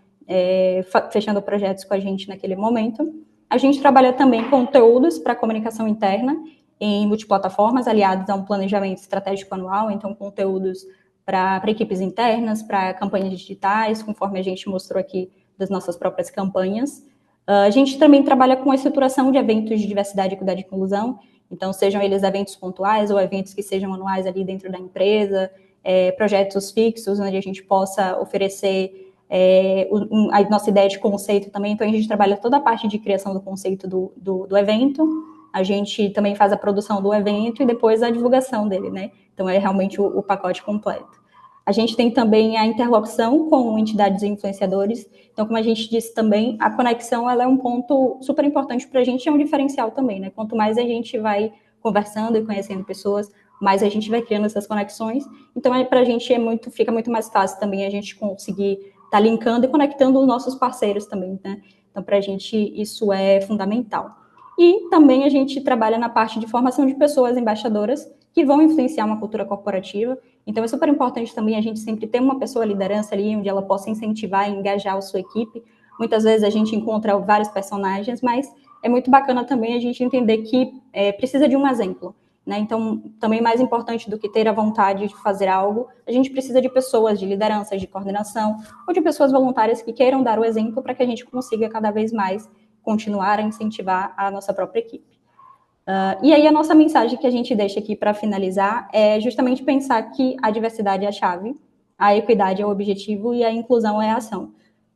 fechando projetos com a gente naquele momento. A gente trabalha também conteúdos para comunicação interna em multiplataformas, aliados a um planejamento estratégico anual, então conteúdos para equipes internas, para campanhas digitais, conforme a gente mostrou aqui das nossas próprias campanhas. A gente também trabalha com a estruturação de eventos de diversidade, equidade e inclusão, então sejam eles eventos pontuais ou eventos que sejam anuais ali dentro da empresa, projetos fixos, onde a gente possa oferecer a nossa ideia de conceito também. Então, a gente trabalha toda a parte de criação do conceito do evento, a gente também faz a produção do evento e depois a divulgação dele, né? Então, é realmente o pacote completo. A gente tem também a interlocução com entidades e influenciadores. Então, como a gente disse também, a conexão ela é um ponto super importante para a gente e é um diferencial também, né? Quanto mais a gente vai conversando e conhecendo pessoas, mais a gente vai criando essas conexões. Então, para a gente fica muito mais fácil também a gente conseguir tá linkando e conectando os nossos parceiros também, né? Então, para a gente, isso é fundamental. E também a gente trabalha na parte de formação de pessoas embaixadoras que vão influenciar uma cultura corporativa. Então, é super importante também a gente sempre ter uma pessoa liderança ali, onde ela possa incentivar e engajar a sua equipe. Muitas vezes a gente encontra vários personagens, mas é muito bacana também a gente entender que precisa de um exemplo. Né? Então, também mais importante do que ter a vontade de fazer algo, a gente precisa de pessoas, de lideranças, de coordenação, ou de pessoas voluntárias que queiram dar o exemplo para que a gente consiga cada vez mais continuar a incentivar a nossa própria equipe. E aí a nossa mensagem que a gente deixa aqui para finalizar é justamente pensar que a diversidade é a chave, a equidade é o objetivo e a inclusão é a ação.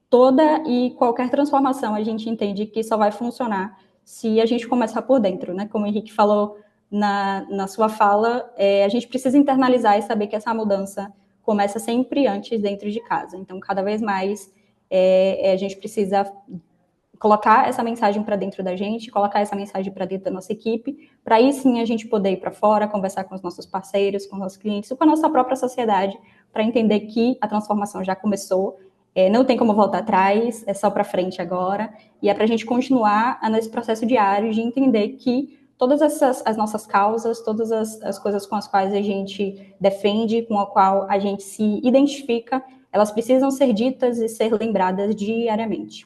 Toda e qualquer transformação a gente entende que só vai funcionar se a gente começar por dentro, né? Como o Henrique falou na sua fala, a gente precisa internalizar e saber que essa mudança começa sempre antes dentro de casa. Então, cada vez mais a gente precisa colocar essa mensagem para dentro da gente, colocar essa mensagem para dentro da nossa equipe, para aí sim a gente poder ir para fora, conversar com os nossos parceiros, com os nossos clientes, com a nossa própria sociedade, para entender que a transformação já começou, não tem como voltar atrás, é só para frente agora, e é para a gente continuar nesse processo diário de entender que todas as nossas causas, todas as coisas com as quais a gente defende, com a qual a gente se identifica, elas precisam ser ditas e ser lembradas diariamente.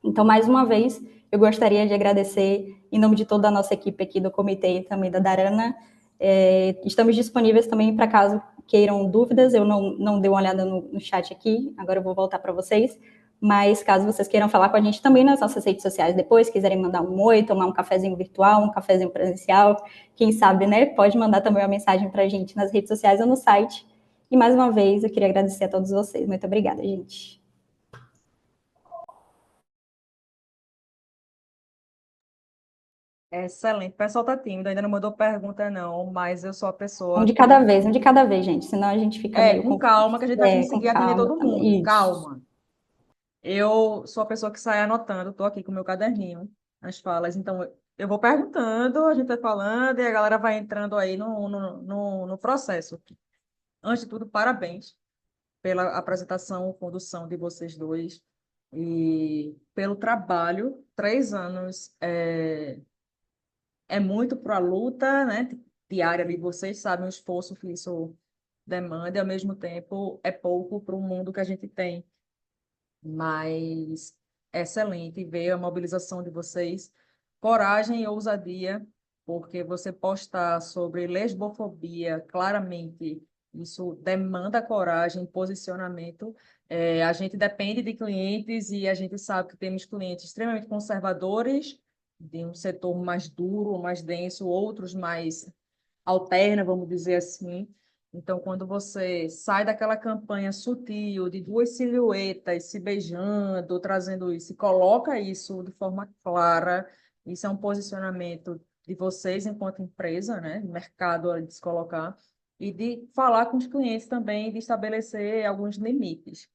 Então, mais uma vez, eu gostaria de agradecer em nome de toda a nossa equipe aqui do comitê e também da Darana. Estamos disponíveis também para caso queiram dúvidas. Eu não dei uma olhada no chat aqui, agora eu vou voltar para vocês. Mas caso vocês queiram falar com a gente também nas nossas redes sociais depois, quiserem mandar um oi, tomar um cafezinho virtual, um cafezinho presencial, quem sabe, né? Pode mandar também uma mensagem para a gente nas redes sociais ou no site. E mais uma vez, eu queria agradecer a todos vocês. Muito obrigada, gente. Excelente. O pessoal tá tímido, ainda não mandou pergunta, não, mas eu sou a pessoa Um de cada vez, gente, senão a gente fica meio com confuso. calma, que a gente vai Com conseguir atender calma todo mundo. também. Isso. Calma. Eu sou a pessoa que sai anotando, estou aqui com o meu caderninho, as falas. Então, eu vou perguntando, a gente vai falando e a galera vai entrando aí no processo. Antes de tudo, parabéns pela apresentação, condução de vocês dois e pelo trabalho. 3 anos é muito para a luta, né, diária de vocês, sabem o esforço que isso demanda e, ao mesmo tempo, é pouco para o mundo que a gente tem. Mas excelente ver a mobilização de vocês, coragem e ousadia, porque você postar sobre lesbofobia, claramente, isso demanda coragem, posicionamento. A gente depende de clientes e a gente sabe que temos clientes extremamente conservadores, de um setor mais duro, mais denso, outros mais alterna, vamos dizer assim. Então, quando você sai daquela campanha sutil de duas silhuetas se beijando, trazendo isso, e coloca isso de forma clara, isso é um posicionamento de vocês enquanto empresa, né? Mercado de se colocar, e de falar com os clientes também, de estabelecer alguns limites.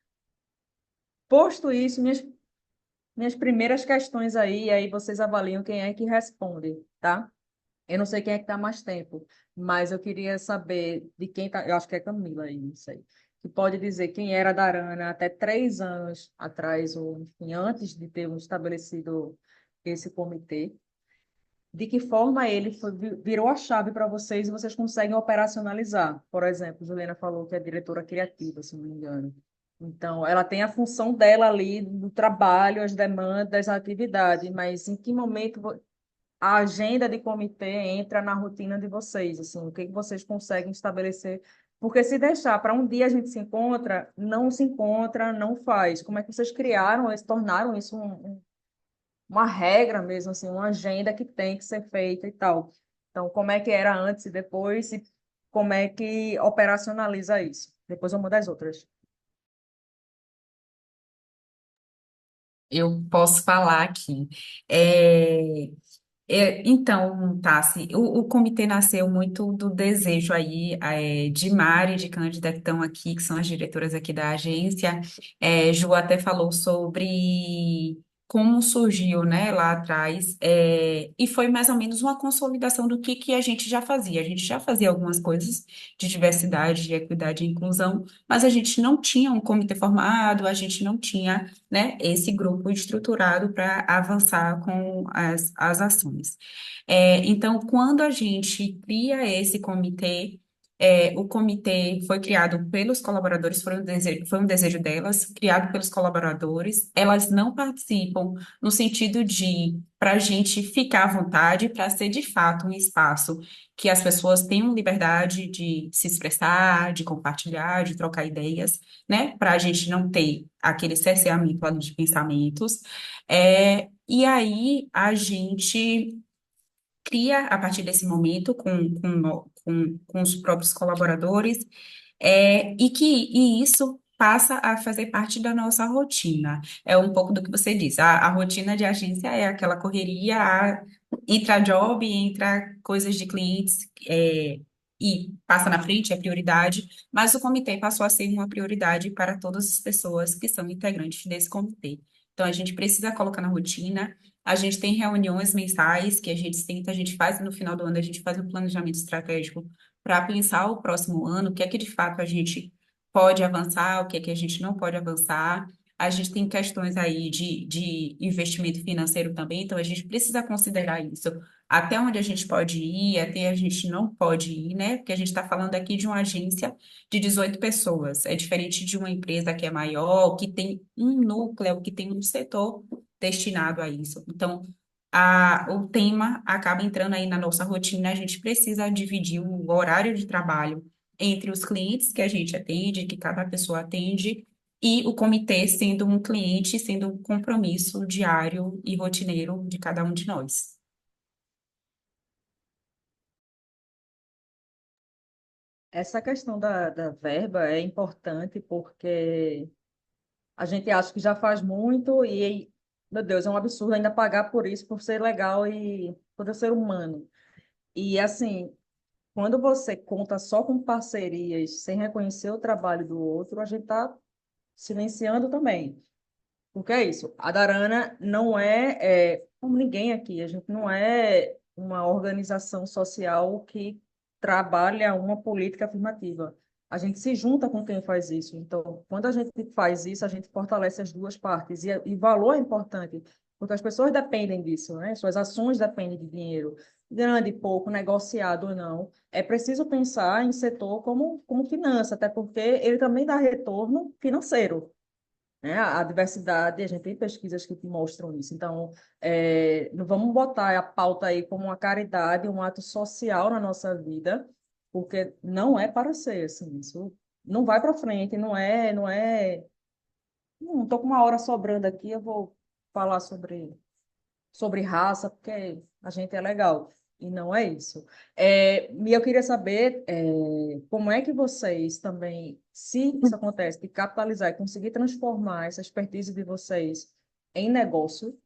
Posto isso, minhas primeiras questões aí vocês avaliam quem é que responde, tá? Eu não sei quem é que está mais tempo, mas eu queria saber de quem está. Eu acho que é Camila aí, não sei. Que pode dizer quem era a Darana até 3 anos atrás, ou enfim, antes de termos estabelecido esse comitê. De que forma ele virou a chave para vocês e vocês conseguem operacionalizar. Por exemplo, Juliana falou que é diretora criativa, se não me engano. Então, ela tem a função dela ali, do trabalho, as demandas, a atividade, mas em que momento a agenda de comitê entra na rotina de vocês, assim, o que que vocês conseguem estabelecer? Porque se deixar para um dia a gente se encontra, não faz. Como é que vocês criaram, eles tornaram isso uma regra mesmo, assim, uma agenda que tem que ser feita e tal. Então, como é que era antes e depois, e como é que operacionaliza isso? Depois eu mudo as outras. Eu posso falar aqui. É, então, Tassi, o comitê nasceu muito do desejo aí de Mari e de Cândida, que estão aqui, que são as diretoras aqui da agência. Ju até falou sobre como surgiu, né, lá atrás, e foi mais ou menos uma consolidação do que a gente já fazia. A gente já fazia algumas coisas de diversidade, de equidade e inclusão, mas a gente não tinha um comitê formado, a gente não tinha, né, esse grupo estruturado para avançar com as ações. Então, quando a gente cria esse comitê, o comitê foi criado pelos colaboradores, foi um desejo delas, criado pelos colaboradores. Elas não participam no sentido de, para a gente ficar à vontade, para ser de fato um espaço que as pessoas tenham liberdade de se expressar, de compartilhar, de trocar ideias, né? Para a gente não ter aquele cerceamento ali de pensamentos. E aí a gente cria a partir desse momento com os próprios colaboradores, e isso passa a fazer parte da nossa rotina. É um pouco do que você diz. A rotina de agência é aquela correria, entra job, entra coisas de clientes, e passa na frente, é prioridade, mas o comitê passou a ser uma prioridade para todas as pessoas que são integrantes desse comitê. Então, a gente precisa colocar na rotina. A gente tem reuniões mensais que a gente senta, a gente faz no final do ano, a gente faz um planejamento estratégico para pensar o próximo ano, o que é que de fato a gente pode avançar, o que é que a gente não pode avançar. A gente tem questões aí de investimento financeiro também, então a gente precisa considerar isso. Até onde a gente pode ir, até a gente não pode ir, né? Porque a gente está falando aqui de uma agência de 18 pessoas. É diferente de uma empresa que é maior, que tem um núcleo, que tem um setor destinado a isso. Então, o tema acaba entrando aí na nossa rotina, a gente precisa dividir o horário de trabalho entre os clientes que a gente atende, que cada pessoa atende, e o comitê sendo um cliente, sendo um compromisso diário e rotineiro de cada um de nós. Essa questão da verba é importante porque a gente acha que já faz muito e, meu Deus, é um absurdo ainda pagar por isso, por ser legal e por ser humano. E, assim, quando você conta só com parcerias, sem reconhecer o trabalho do outro, a gente está silenciando também. Porque é isso, a Darana não como ninguém aqui, a gente não é uma organização social que trabalha uma política afirmativa. A gente se junta com quem faz isso. Então, quando a gente faz isso, a gente fortalece as duas partes. E valor é importante, porque as pessoas dependem disso, né? Suas ações dependem de dinheiro, grande, pouco, negociado ou não. É preciso pensar em setor como finança, até porque ele também dá retorno financeiro, né? A diversidade, a gente tem pesquisas que mostram isso. Então, não vamos botar a pauta aí como uma caridade, um ato social na nossa vida, porque não é para ser assim. Isso não vai para frente, não é. Não estou com uma hora sobrando aqui, eu vou falar sobre raça, porque a gente é legal. E não é isso. E eu queria saber como é que vocês também, se isso acontece, de capitalizar e conseguir transformar essa expertise de vocês em negócio,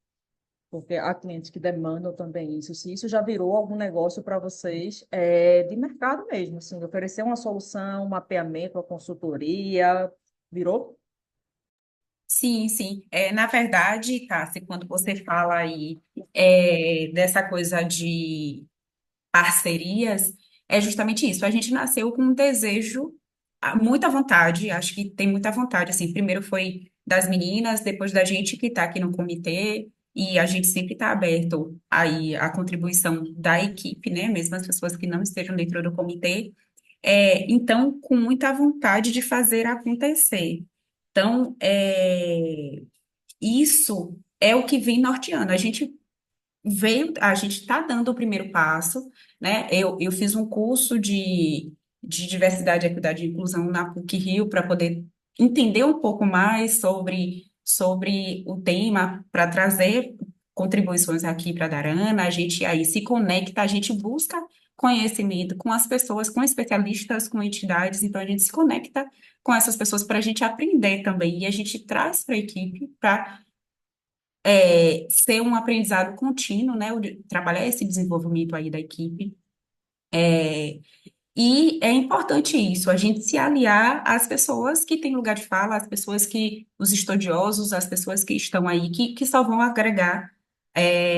porque há clientes que demandam também isso, se isso já virou algum negócio para vocês de mercado mesmo, assim, oferecer uma solução, um mapeamento, uma consultoria, virou? Sim, sim. Na verdade, Cássia, quando você fala aí dessa coisa de parcerias, é justamente isso. A gente nasceu com um desejo, muita vontade, acho que tem muita vontade, assim, primeiro foi das meninas, depois da gente que está aqui no comitê, e a gente sempre está aberto aí à contribuição da equipe, né, mesmo as pessoas que não estejam dentro do comitê, então, com muita vontade de fazer acontecer. Então, isso é o que vem norteando. A gente está dando o primeiro passo, né? Eu fiz um curso de diversidade, equidade e inclusão na PUC-Rio para poder entender um pouco mais sobre o tema, para trazer contribuições aqui para a Darana. A gente aí se conecta, a gente busca conhecimento com as pessoas, com especialistas, com entidades, então a gente se conecta com essas pessoas para a gente aprender também, e a gente traz para a equipe para ser um aprendizado contínuo, né? Trabalhar esse desenvolvimento aí da equipe. E é importante isso, a gente se aliar às pessoas que têm lugar de fala, às pessoas que, os estudiosos, as pessoas que estão aí, que só vão agregar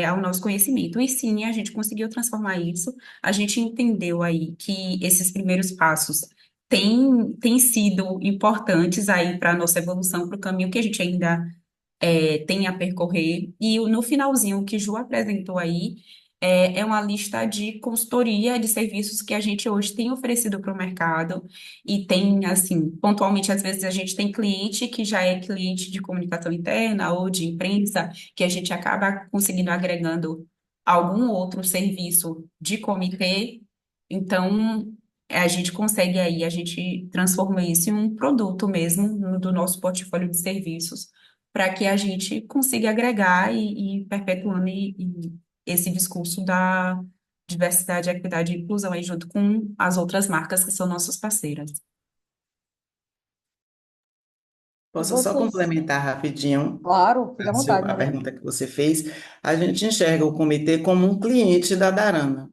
ao nosso conhecimento. E sim, a gente conseguiu transformar isso, a gente entendeu aí que esses primeiros passos têm sido importantes aí para a nossa evolução, para o caminho que a gente ainda tem a percorrer. E no finalzinho, o que Ju apresentou aí é uma lista de consultoria de serviços que a gente hoje tem oferecido para o mercado. E tem, assim, pontualmente, às vezes a gente tem cliente que já é cliente de comunicação interna ou de imprensa, que a gente acaba conseguindo agregando algum outro serviço de comitê. Então, a gente consegue aí, a gente transforma isso em um produto mesmo do nosso portfólio de serviços para que a gente consiga agregar e perpetuando esse discurso da diversidade, equidade e inclusão aí junto com as outras marcas que são nossas parceiras. E Posso só vocês? complementar rapidinho Claro, fica à vontade, a Mariana. pergunta que você fez? A gente enxerga o comitê como um cliente da Darana.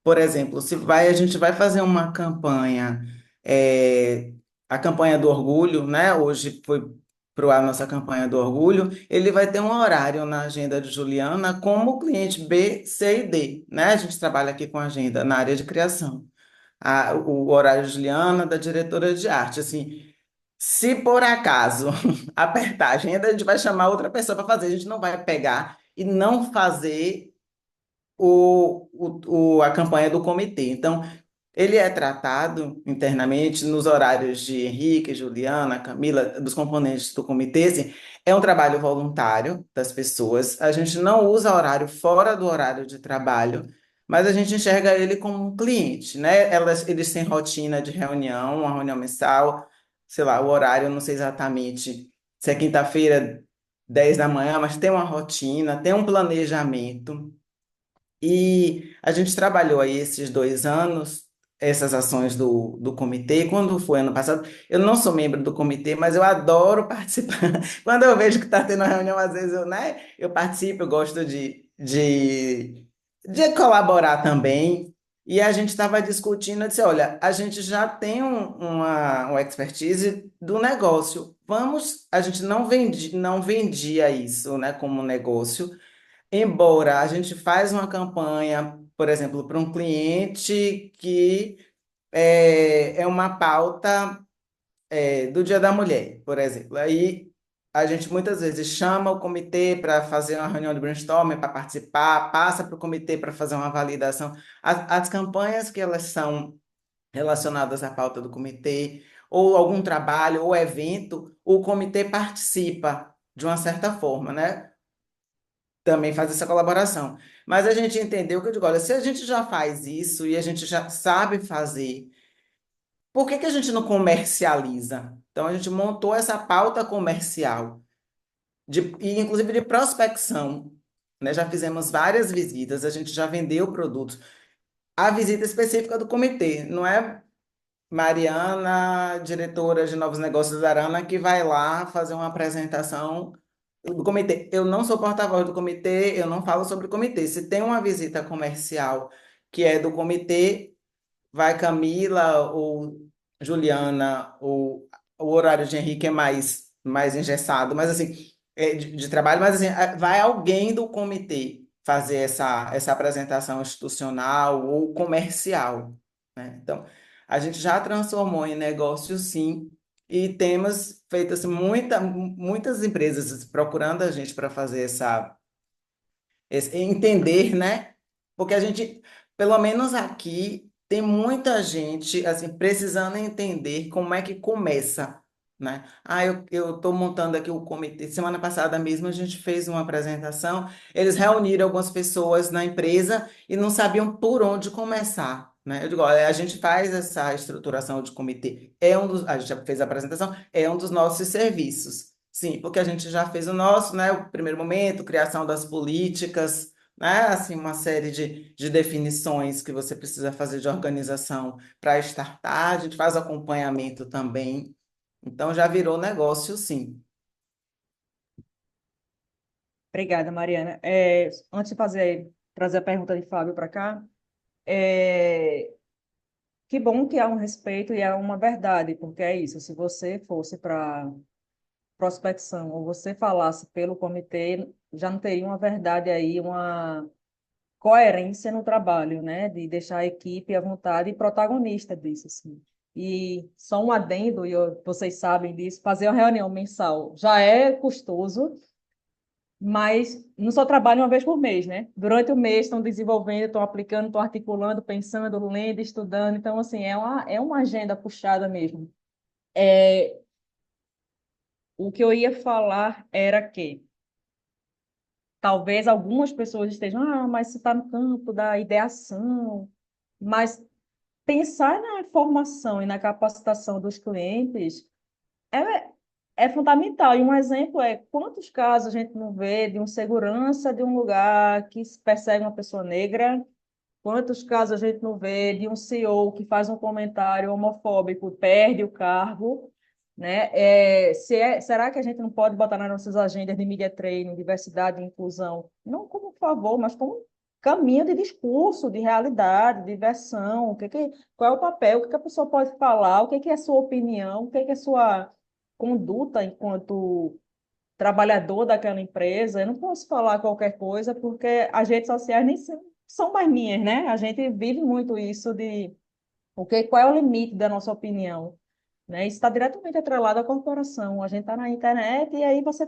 Por exemplo, a gente vai fazer uma campanha, é, a campanha do orgulho, né? Hoje foi para a nossa campanha do orgulho, ele vai ter um horário na agenda de Juliana como cliente B, C e D, né? A gente trabalha aqui com agenda na área de criação. O horário de Juliana, da diretora de arte, assim. Se por acaso apertar a agenda, a gente vai chamar outra pessoa para fazer. A gente não vai pegar e não fazer a campanha do comitê. Então, ele é tratado internamente nos horários de Henrique, Juliana, Camila, dos componentes do comitê. Assim, é um trabalho voluntário das pessoas. A gente não usa horário fora do horário de trabalho, mas a gente enxerga ele como um cliente, né? Eles têm rotina de reunião, uma reunião mensal, sei lá, o horário, eu não sei exatamente se é quinta-feira, 10 da manhã, mas tem uma rotina, tem um planejamento. E a gente trabalhou aí esses 2 anos, essas ações do comitê. Quando foi ano passado, eu não sou membro do comitê, mas eu adoro participar. Quando eu vejo que está tendo uma reunião, às vezes eu participo, eu gosto de colaborar também. E a gente estava discutindo, eu disse, olha, a gente já tem uma expertise do negócio. A gente não vendia isso, né, como negócio. Embora a gente faz uma campanha, por exemplo, para um cliente que é uma pauta do Dia da Mulher, por exemplo. Aí a gente muitas vezes chama o comitê para fazer uma reunião de brainstorming, para participar, passa para o comitê para fazer uma validação. As campanhas que elas são relacionadas à pauta do comitê, ou algum trabalho ou evento, o comitê participa de uma certa forma, né? Também faz essa colaboração. Mas a gente entendeu que eu digo, olha, se a gente já faz isso e a gente já sabe fazer, por que que a gente não comercializa? Então a gente montou essa pauta comercial, e inclusive de prospecção, né? Já fizemos várias visitas, a gente já vendeu produtos. A visita específica do comitê, não é Mariana, diretora de novos negócios da Arana, que vai lá fazer uma apresentação do comitê. Eu não sou porta-voz do comitê, eu não falo sobre o comitê. Se tem uma visita comercial que é do comitê, vai Camila ou Juliana, ou o horário de Henrique é mais engessado, mas assim, de trabalho, mas assim, vai alguém do comitê fazer essa apresentação institucional ou comercial, né? Então, a gente já transformou em negócio, sim, e temos feito assim, muitas empresas procurando a gente para fazer entender, né? Porque a gente, pelo menos aqui, tem muita gente assim precisando entender como é que começa, né? Eu estou montando aqui o comitê. Semana passada mesmo a gente fez uma apresentação. Eles reuniram algumas pessoas na empresa e não sabiam por onde começar, né? Eu digo, olha, a gente faz essa estruturação de comitê. A gente já fez a apresentação, é um dos nossos serviços. Sim, porque a gente já fez o nosso, né? O primeiro momento, criação das políticas, né? Assim, uma série de definições que você precisa fazer de organização para startar. A gente faz acompanhamento também. Então, já virou negócio, sim. Obrigada, Mariana. Antes de trazer a pergunta de Fábio para cá, que bom que há um respeito e há uma verdade, porque é isso, se você fosse para prospecção ou você falasse pelo comitê, já não teria uma verdade aí, uma coerência no trabalho, né? De deixar a equipe à vontade e protagonista disso, assim. E só um adendo, vocês sabem disso, fazer uma reunião mensal já é custoso, mas não só trabalham uma vez por mês, né? Durante o mês estão desenvolvendo, estão aplicando, estão articulando, pensando, lendo, estudando. Então, assim, é uma agenda puxada mesmo. O que eu ia falar era que talvez algumas pessoas estejam, mas você está no campo da ideação, mas pensar na formação e na capacitação dos clientes é, é fundamental. E um exemplo é quantos casos a gente não vê de um segurança de um lugar que persegue uma pessoa negra, quantos casos a gente não vê de um CEO que faz um comentário homofóbico, perde o cargo, né? Será que a gente não pode botar nas nossas agendas de media training, diversidade e inclusão, não como favor, mas como caminho de discurso, de realidade, de versão, qual é o papel, o que a pessoa pode falar, o que é a sua opinião, o que é a sua conduta enquanto trabalhador daquela empresa. Eu não posso falar qualquer coisa porque as redes sociais nem são mais minhas, né? A gente vive muito isso de qual é o limite da nossa opinião, né? Isso está diretamente atrelado à corporação. A gente está na internet e aí você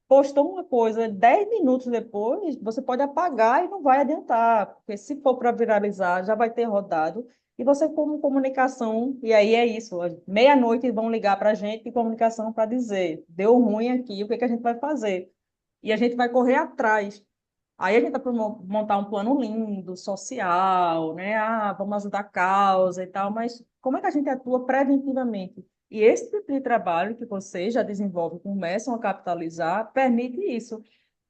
postou uma coisa, 10 minutos depois, você pode apagar e não vai adiantar, porque se for para viralizar, já vai ter rodado. E você, como comunicação, e aí é isso, meia-noite vão ligar para a gente de comunicação para dizer, deu ruim aqui, o que a gente vai fazer? E a gente vai correr atrás. Aí a gente vai montar um plano lindo, social, né? Vamos ajudar a causa e tal, mas como é que a gente atua preventivamente? E esse tipo de trabalho que vocês já desenvolvem, começam a capitalizar, permite isso.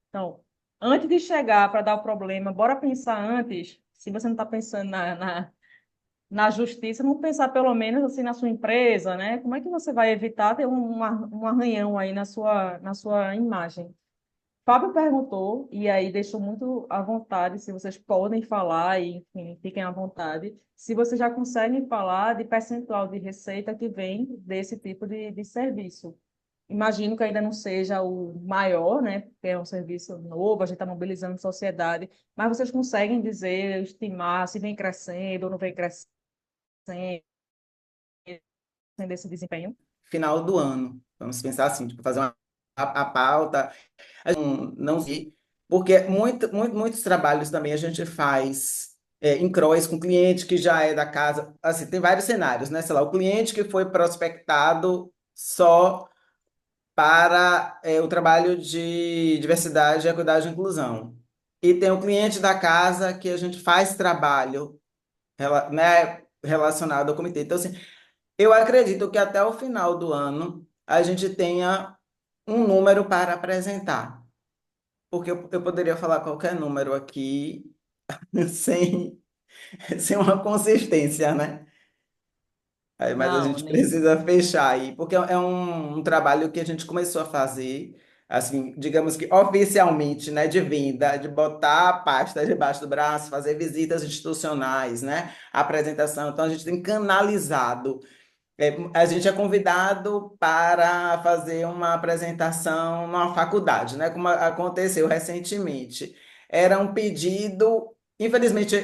Então, antes de chegar para dar o problema, bora pensar antes, se você não está pensando na justiça, vamos pensar pelo menos assim na sua empresa, né? Como é que você vai evitar ter um arranhão aí na sua imagem? Fábio perguntou, e aí deixou muito à vontade, se vocês podem falar, e enfim, fiquem à vontade, se vocês já conseguem falar de percentual de receita que vem desse tipo de serviço. Imagino que ainda não seja o maior, né? Porque é um serviço novo, a gente está mobilizando a sociedade, mas vocês conseguem dizer, estimar se vem crescendo ou não vem crescendo esse desempenho? Final do ano. Vamos pensar assim, tipo, fazer a pauta. Não vi, porque muitos trabalhos também a gente faz em cross com cliente que já é da casa. Assim, tem vários cenários, né? Sei lá, o cliente que foi prospectado só para o trabalho de diversidade, equidade e inclusão. E tem o cliente da casa que a gente faz trabalho, né, relacionado ao comitê. Então, assim, eu acredito que até o final do ano a gente tenha um número para apresentar. Porque eu poderia falar qualquer número aqui sem, sem uma consistência, né? Mas a Não, gente nem. precisa fechar aí, porque é um trabalho que a gente começou a fazer, assim, digamos que oficialmente, né, de venda, de botar a pasta debaixo do braço, fazer visitas institucionais, né, apresentação. Então, a gente tem canalizado. A gente é convidado para fazer uma apresentação numa faculdade, né? Como aconteceu recentemente. Era um pedido, infelizmente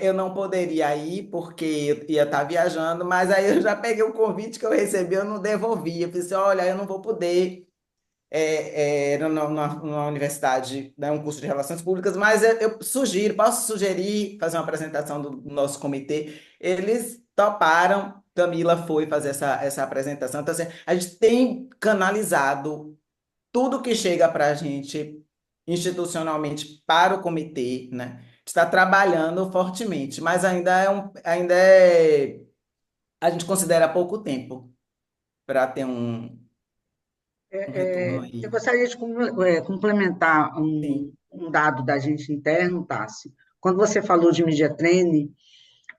eu não poderia ir porque eu ia estar viajando, mas aí eu já peguei o convite que eu recebi, eu não devolvi. Eu disse, olha, eu não vou poder, era numa universidade, né, um curso de Relações Públicas, mas eu sugiro, posso sugerir fazer uma apresentação do nosso comitê. Eles toparam, Camila foi fazer essa apresentação. Então, assim, a gente tem canalizado tudo que chega para a gente institucionalmente para o comitê, né? Está trabalhando fortemente, mas a gente considera pouco tempo para ter um retorno Eu aí. gostaria de complementar Sim. um dado da gente interno, Tassi. Quando você falou de media training,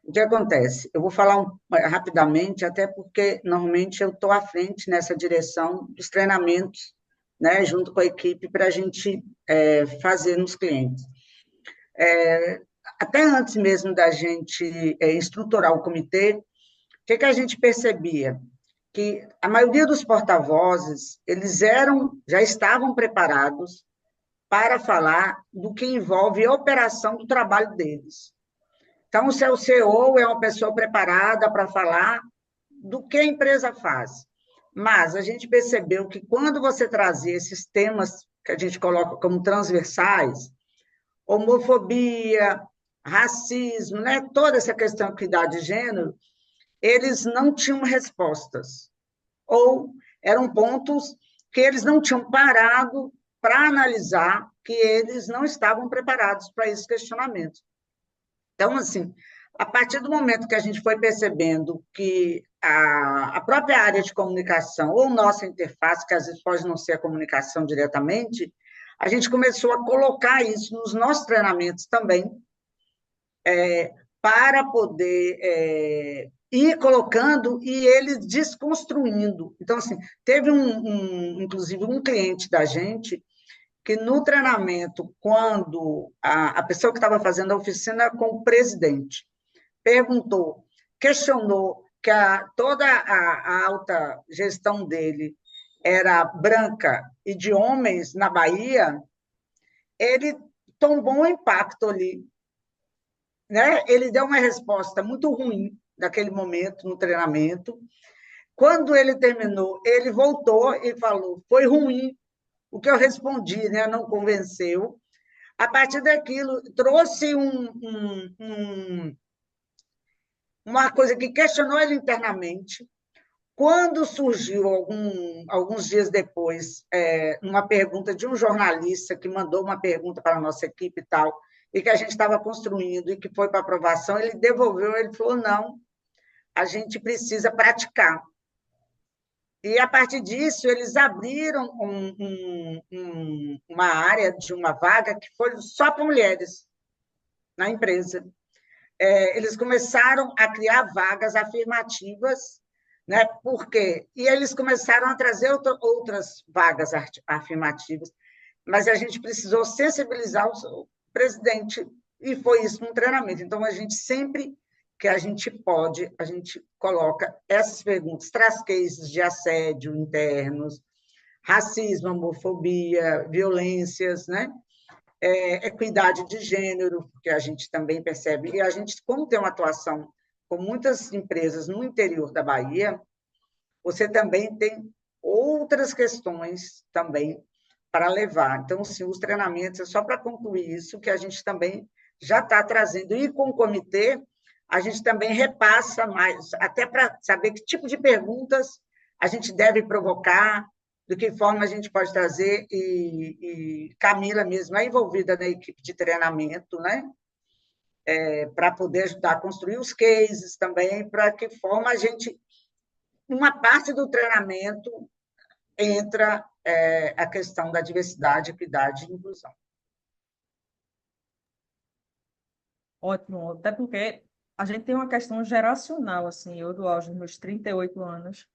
o que acontece? Eu vou falar rapidamente, até porque normalmente eu estou à frente nessa direção dos treinamentos, né, junto com a equipe, para a gente fazer nos clientes. até antes mesmo da gente estruturar o comitê, o que a gente percebia? Que a maioria dos porta-vozes, eles já estavam preparados para falar do que envolve a operação do trabalho deles. Então, o seu CEO é uma pessoa preparada para falar do que a empresa faz. Mas a gente percebeu que quando você trazia esses temas que a gente coloca como transversais, homofobia, racismo, né, toda essa questão de equidade de gênero, eles não tinham respostas. Ou eram pontos que eles não tinham parado para analisar, que eles não estavam preparados para esses questionamentos. Então, assim, a partir do momento que a gente foi percebendo que a própria área de comunicação, ou nossa interface, que às vezes pode não ser a comunicação diretamente, a gente começou a colocar isso nos nossos treinamentos também, para poder ir colocando e eles desconstruindo. Então, assim, teve inclusive um cliente da gente que no treinamento, quando a pessoa que estava fazendo a oficina com o presidente perguntou, questionou que toda a alta gestão dele era branca e de homens na Bahia, ele tombou um impacto ali, né? Ele deu uma resposta muito ruim naquele momento, no treinamento. Quando ele terminou, ele voltou e falou, foi ruim, o que eu respondi, né, não convenceu. A partir daquilo, trouxe uma coisa que questionou ele internamente. Quando surgiu, alguns dias depois, uma pergunta de um jornalista que mandou uma pergunta para a nossa equipe e tal, e que a gente estava construindo e que foi para aprovação, ele devolveu, ele falou, não, a gente precisa praticar. E, a partir disso, eles abriram uma área de uma vaga que foi só para mulheres na empresa. Eles começaram a criar vagas afirmativas, né? Por quê? E eles começaram a trazer outras vagas afirmativas, mas a gente precisou sensibilizar o presidente, e foi isso no treinamento. Então, a gente sempre que a gente pode, a gente coloca essas perguntas, traz cases de assédio internos, racismo, homofobia, violências, né? Equidade de gênero, porque a gente também percebe, e a gente, como tem uma atuação com muitas empresas no interior da Bahia, você também tem outras questões também para levar. Então, sim, os treinamentos, é só para concluir isso, que a gente também já está trazendo, e com o comitê, a gente também repassa mais, até para saber que tipo de perguntas a gente deve provocar, de que forma a gente pode trazer, e Camila mesmo é envolvida na equipe de treinamento, né? Para poder ajudar a construir os cases também, para que forma a gente, uma parte do treinamento entra a questão da diversidade, equidade e inclusão. Ótimo, até porque a gente tem uma questão geracional, assim, eu do auge dos meus 38 anos,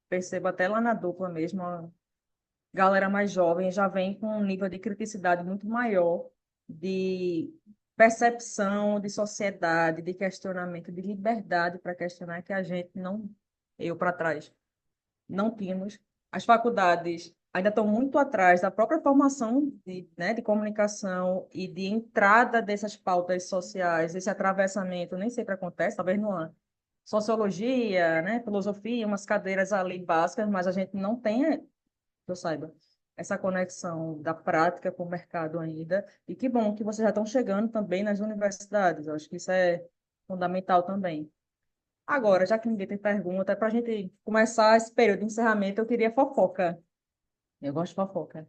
percebo até lá na dupla mesmo, a galera mais jovem já vem com um nível de criticidade muito maior, de percepção de sociedade, de questionamento, de liberdade para questionar, que a gente não, eu para trás, não tínhamos. As faculdades ainda estão muito atrás da própria formação de comunicação e de entrada dessas pautas sociais, esse atravessamento, nem sempre acontece, talvez numa sociologia, né, filosofia, umas cadeiras ali básicas, mas a gente não tem, que eu saiba, essa conexão da prática com o mercado ainda. E que bom que vocês já estão chegando também nas universidades, eu acho que isso é fundamental também. Agora, já que ninguém tem pergunta, para a gente começar esse período de encerramento, eu queria fofoca. Eu gosto de fofoca.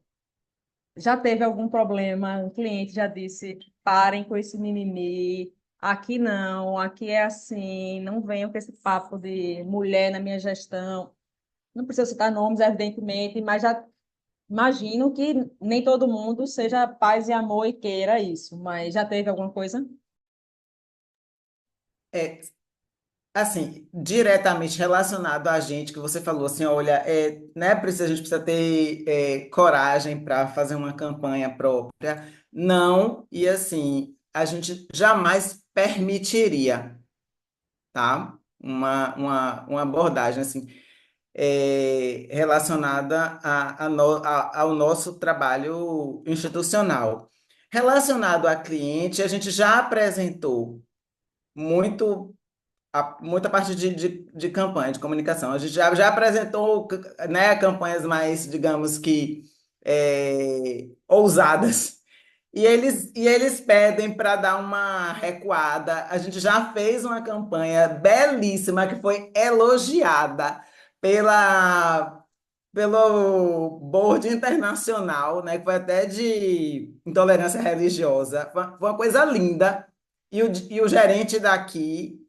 Já teve algum problema? Um cliente já disse, parem com esse mimimi, aqui não, aqui é assim, não venham com esse papo de mulher na minha gestão. Não precisa citar nomes, evidentemente, mas já imagino que nem todo mundo seja paz e amor e queira isso, mas já teve alguma coisa? É, assim, diretamente relacionado a gente, que você falou assim, olha, né, a gente precisa ter coragem para fazer uma campanha própria. Não, e assim, a gente jamais permitiria, tá? Uma abordagem assim, relacionada ao nosso trabalho institucional. Relacionado a cliente, a gente já apresentou muito muita parte de campanha, de comunicação. A gente já apresentou, né, campanhas mais, digamos que, ousadas. E eles pedem para dar uma recuada. A gente já fez uma campanha belíssima que foi elogiada pelo Board Internacional, né, que foi até de intolerância religiosa. Foi uma coisa linda. E o gerente daqui,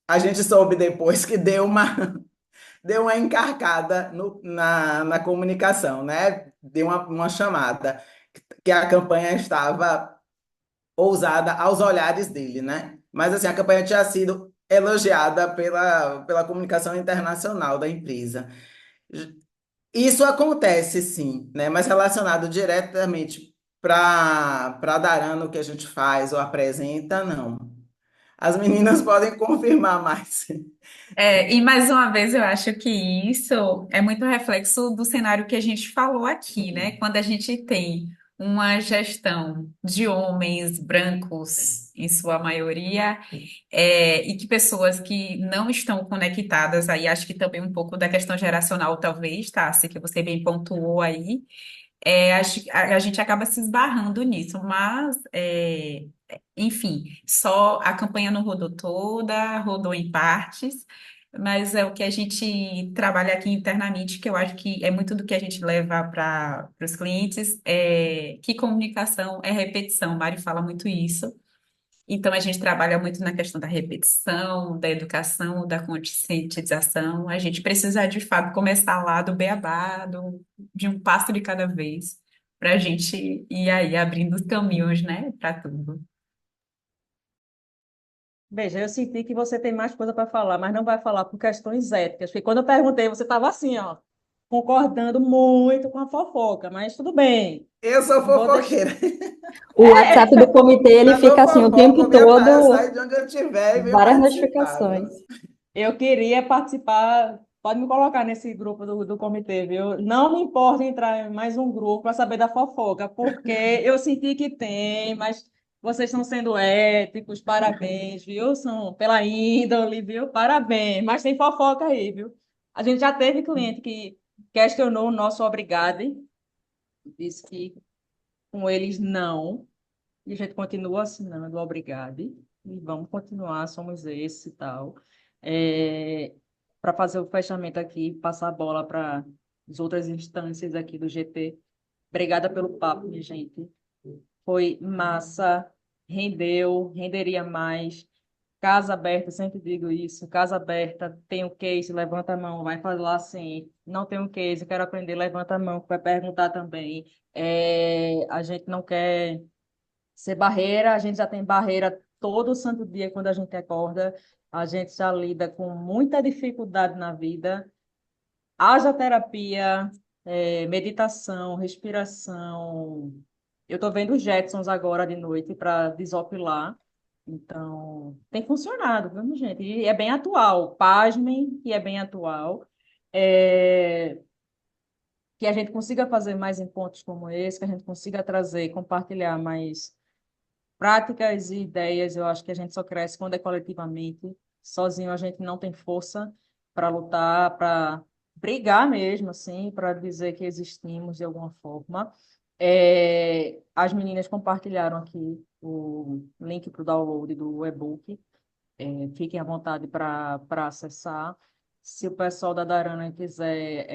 a gente soube depois que deu uma encarcada na comunicação, né? Deu uma chamada, que a campanha estava ousada aos olhares dele, né? Mas assim, a campanha tinha sido elogiada pela comunicação internacional da empresa. Isso acontece, sim, né? Mas relacionado diretamente para Darana, o que a gente faz ou apresenta, não. As meninas podem confirmar mais. E mais uma vez eu acho que isso é muito reflexo do cenário que a gente falou aqui, né? Quando a gente tem uma gestão de homens brancos, em sua maioria, e que pessoas que não estão conectadas, aí acho que também um pouco da questão geracional, talvez, tá? Assim que você bem pontuou aí, acho que a gente acaba se esbarrando nisso, mas enfim, só a campanha não rodou toda, rodou em partes, mas é o que a gente trabalha aqui internamente, que eu acho que é muito do que a gente leva para os clientes, que comunicação é repetição. Mário fala muito isso. Então, a gente trabalha muito na questão da repetição, da educação, da conscientização. A gente precisa, de fato, começar lá do beabá, de um passo de cada vez, para a gente ir aí abrindo os caminhos, né, para tudo. Veja, eu senti que você tem mais coisa para falar, mas não vai falar por questões éticas, porque quando eu perguntei, você estava assim, ó, concordando muito com a fofoca, mas tudo bem. Eu sou Vou deixar. fofoqueira. O WhatsApp do comitê, ele Quando eu fica assim o fofoco, tempo eu todo, saio de onde eu estiver e venho várias participar, notificações. viu? Eu queria participar, pode me colocar nesse grupo do comitê, viu? Não me importa entrar em mais um grupo para saber da fofoca, porque eu senti que tem, mas vocês estão sendo éticos, parabéns, viu? São pela índole, viu? Parabéns, mas tem fofoca aí, viu? A gente já teve cliente que questionou o nosso obrigado, disse que com eles não, e a gente continua assinando o obrigado, e vamos continuar, somos esse e tal. Para fazer o fechamento aqui, passar a bola para as outras instâncias aqui do GT. Obrigada pelo papo, minha gente. Foi massa, rendeu, renderia mais. Casa aberta, sempre digo isso. Casa aberta, tem o case, levanta a mão, vai falar assim. Não tem o case, quero aprender, levanta a mão, que vai perguntar também. A gente não quer ser barreira, a gente já tem barreira todo santo dia quando a gente acorda. A gente já lida com muita dificuldade na vida. Haja terapia, meditação, respiração. Eu estou vendo os Jetsons agora de noite para desopilar. Então, tem funcionado, viu, minha gente? E é bem atual. Pasmem, que é bem atual. É, que a gente consiga fazer mais encontros como esse, que a gente consiga trazer, compartilhar mais práticas e ideias. Eu acho que a gente só cresce quando é coletivamente. Sozinho a gente não tem força para lutar, para brigar mesmo, assim, para dizer que existimos de alguma forma. As meninas compartilharam aqui o link para o download do e-book. Fiquem à vontade para acessar. Se o pessoal da Darana quiser,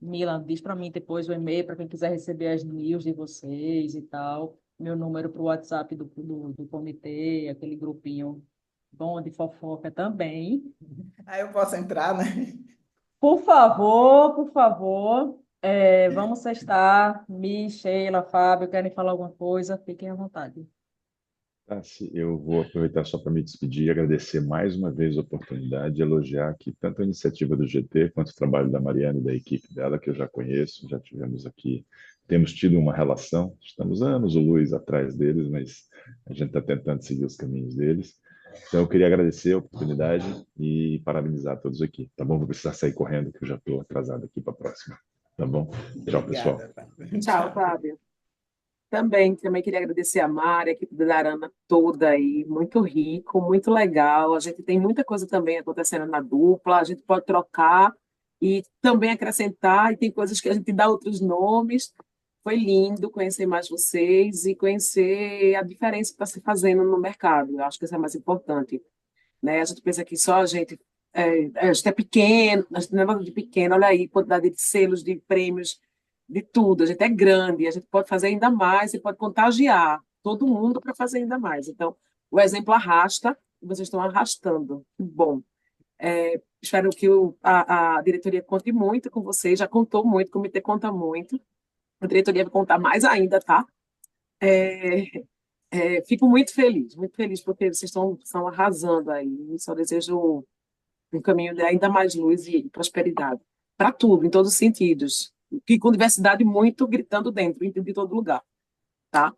Milan, diz para mim depois o e-mail para quem quiser receber as news de vocês e tal. Meu número para o WhatsApp do comitê, aquele grupinho bom de fofoca também. Aí eu posso entrar, né? Por favor, por favor. Vamos sextar. Mi, Sheila, Fábio, querem falar alguma coisa? Fiquem à vontade. Tassi, eu vou aproveitar só para me despedir e agradecer mais uma vez a oportunidade de elogiar aqui tanto a iniciativa do GT quanto o trabalho da Mariana e da equipe dela, que eu já conheço, já tivemos aqui temos tido uma relação, estamos anos-luz atrás deles, mas a gente está tentando seguir os caminhos deles. Então, eu queria agradecer a oportunidade e parabenizar todos aqui, tá bom? Vou precisar sair correndo, que eu já estou atrasado aqui para a próxima, tá bom? Tchau, pessoal. Obrigada, Fábio. Tchau, Fábio. Também queria agradecer a Mari, a equipe da Arana toda aí, muito rico, muito legal. A gente tem muita coisa também acontecendo na dupla, a gente pode trocar e também acrescentar, e tem coisas que a gente dá outros nomes. Foi lindo conhecer mais vocês e conhecer a diferença que está se fazendo no mercado. Eu acho que isso é mais importante, né? A gente pensa que só a gente é pequeno, a gente não é nada de pequeno, olha aí, quantidade de selos, de prêmios, de tudo. A gente é grande, a gente pode fazer ainda mais e pode contagiar todo mundo para fazer ainda mais. Então, o exemplo arrasta e vocês estão arrastando. Que bom. Espero que a diretoria conte muito com vocês, já contou muito, o comitê conta muito. A diretoria vai contar mais ainda, tá? Fico muito feliz, porque vocês estão arrasando aí. E só desejo um caminho de ainda mais luz e prosperidade. Para tudo, em todos os sentidos. E com diversidade muito gritando dentro, de todo lugar. Tá?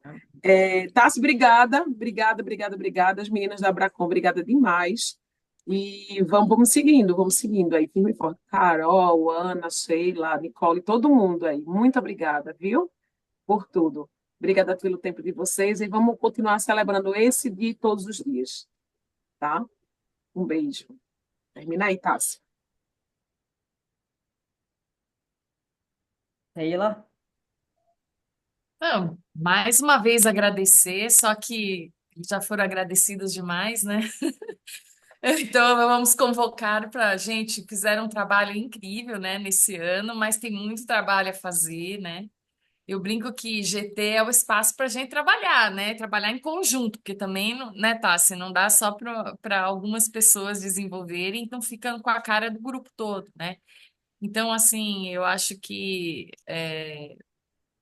Tassi, obrigada. As meninas da Abracom, obrigada demais. E vamos seguindo aí, firme e forte. Carol, Ana, Sheila, Nicole, todo mundo aí. Muito obrigada, viu? Por tudo. Obrigada pelo tempo de vocês e vamos continuar celebrando esse dia todos os dias. Tá? Um beijo. Termina aí, Tassi. Sheila? Não, mais uma vez agradecer, só que já foram agradecidos demais, né? Então, vamos convocar para gente, fizeram um trabalho incrível, né, nesse ano, mas tem muito trabalho a fazer, né? Eu brinco que GT é o espaço para a gente trabalhar, né? Trabalhar em conjunto, porque também, né, Tassi, não dá só para algumas pessoas desenvolverem, então ficando com a cara do grupo todo, né? Então, assim, eu acho que,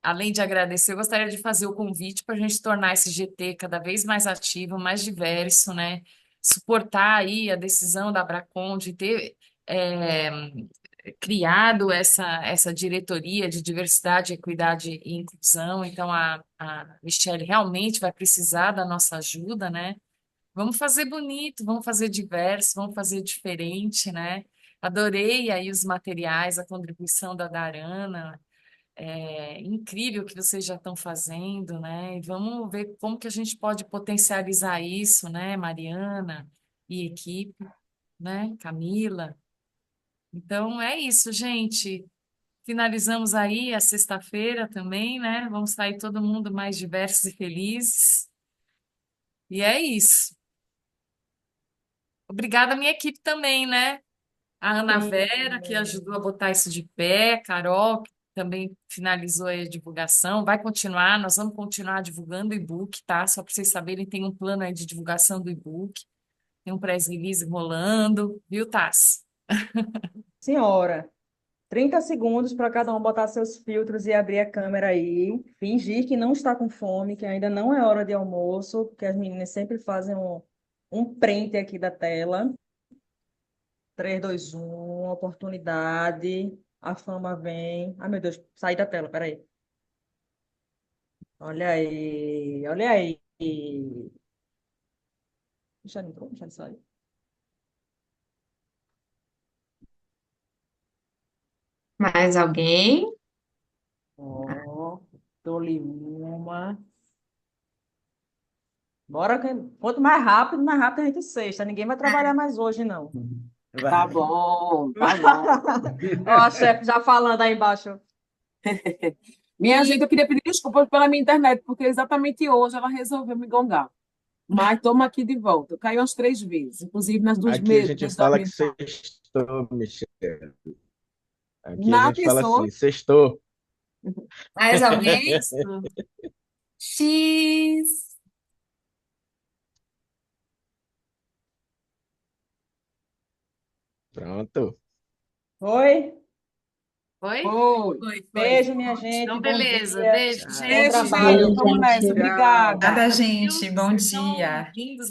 além de agradecer, eu gostaria de fazer o convite para a gente tornar esse GT cada vez mais ativo, mais diverso, né? Suportar aí a decisão da Abracom de ter é, criado essa diretoria de diversidade, equidade e inclusão. Então, a Michelle realmente vai precisar da nossa ajuda, né? Vamos fazer bonito, vamos fazer diverso, vamos fazer diferente, né? Adorei aí os materiais, a contribuição da Darana, incrível o que vocês já estão fazendo, né? E vamos ver como que a gente pode potencializar isso, né, Mariana e equipe, né, Camila. Então é isso, gente. Finalizamos aí a sexta-feira também, né? Vamos sair todo mundo mais diversos e felizes. E é isso. Obrigada à minha equipe também, né? A Ana Vera, que ajudou a botar isso de pé, Carol, que também finalizou aí a divulgação, vai continuar, nós vamos continuar divulgando o e-book, tá? Só para vocês saberem, tem um plano aí de divulgação do e-book, tem um press release rolando, viu, Tassi? Senhora, 30 segundos para cada um botar seus filtros e abrir a câmera aí, fingir que não está com fome, que ainda não é hora de almoço, porque as meninas sempre fazem um print aqui da tela. 3, 2, 1, oportunidade, a fama vem. Ai, meu Deus, saí da tela, peraí. Olha aí, olha aí. Já entrou? Já saiu? Mais alguém? Ó, dou-lhe uma. Bora, quanto mais rápido a gente sexta. Ninguém vai trabalhar mais hoje, não. Tá bom, tá bom. Ó, a chefe já falando aí embaixo. Minha gente, eu queria pedir desculpas pela minha internet, porque exatamente hoje ela resolveu me gongar. Mas estamos aqui de volta. Caiu umas 3 vezes, inclusive nas duas Aqui a gente meses. fala que sextou, Michelle. Aqui a Na gente fala pessoa. assim, sextou. Mais alguém? X. Pronto. Oi? Foi? Oi. Foi. Beijo, minha gente. Então, Bom beleza. dia. Beijo, Bom gente. Beijo, trabalho. gente. Vamos nessa. Gente. Obrigada. Nada, Viu? gente. Bom Vocês são dia. lindos,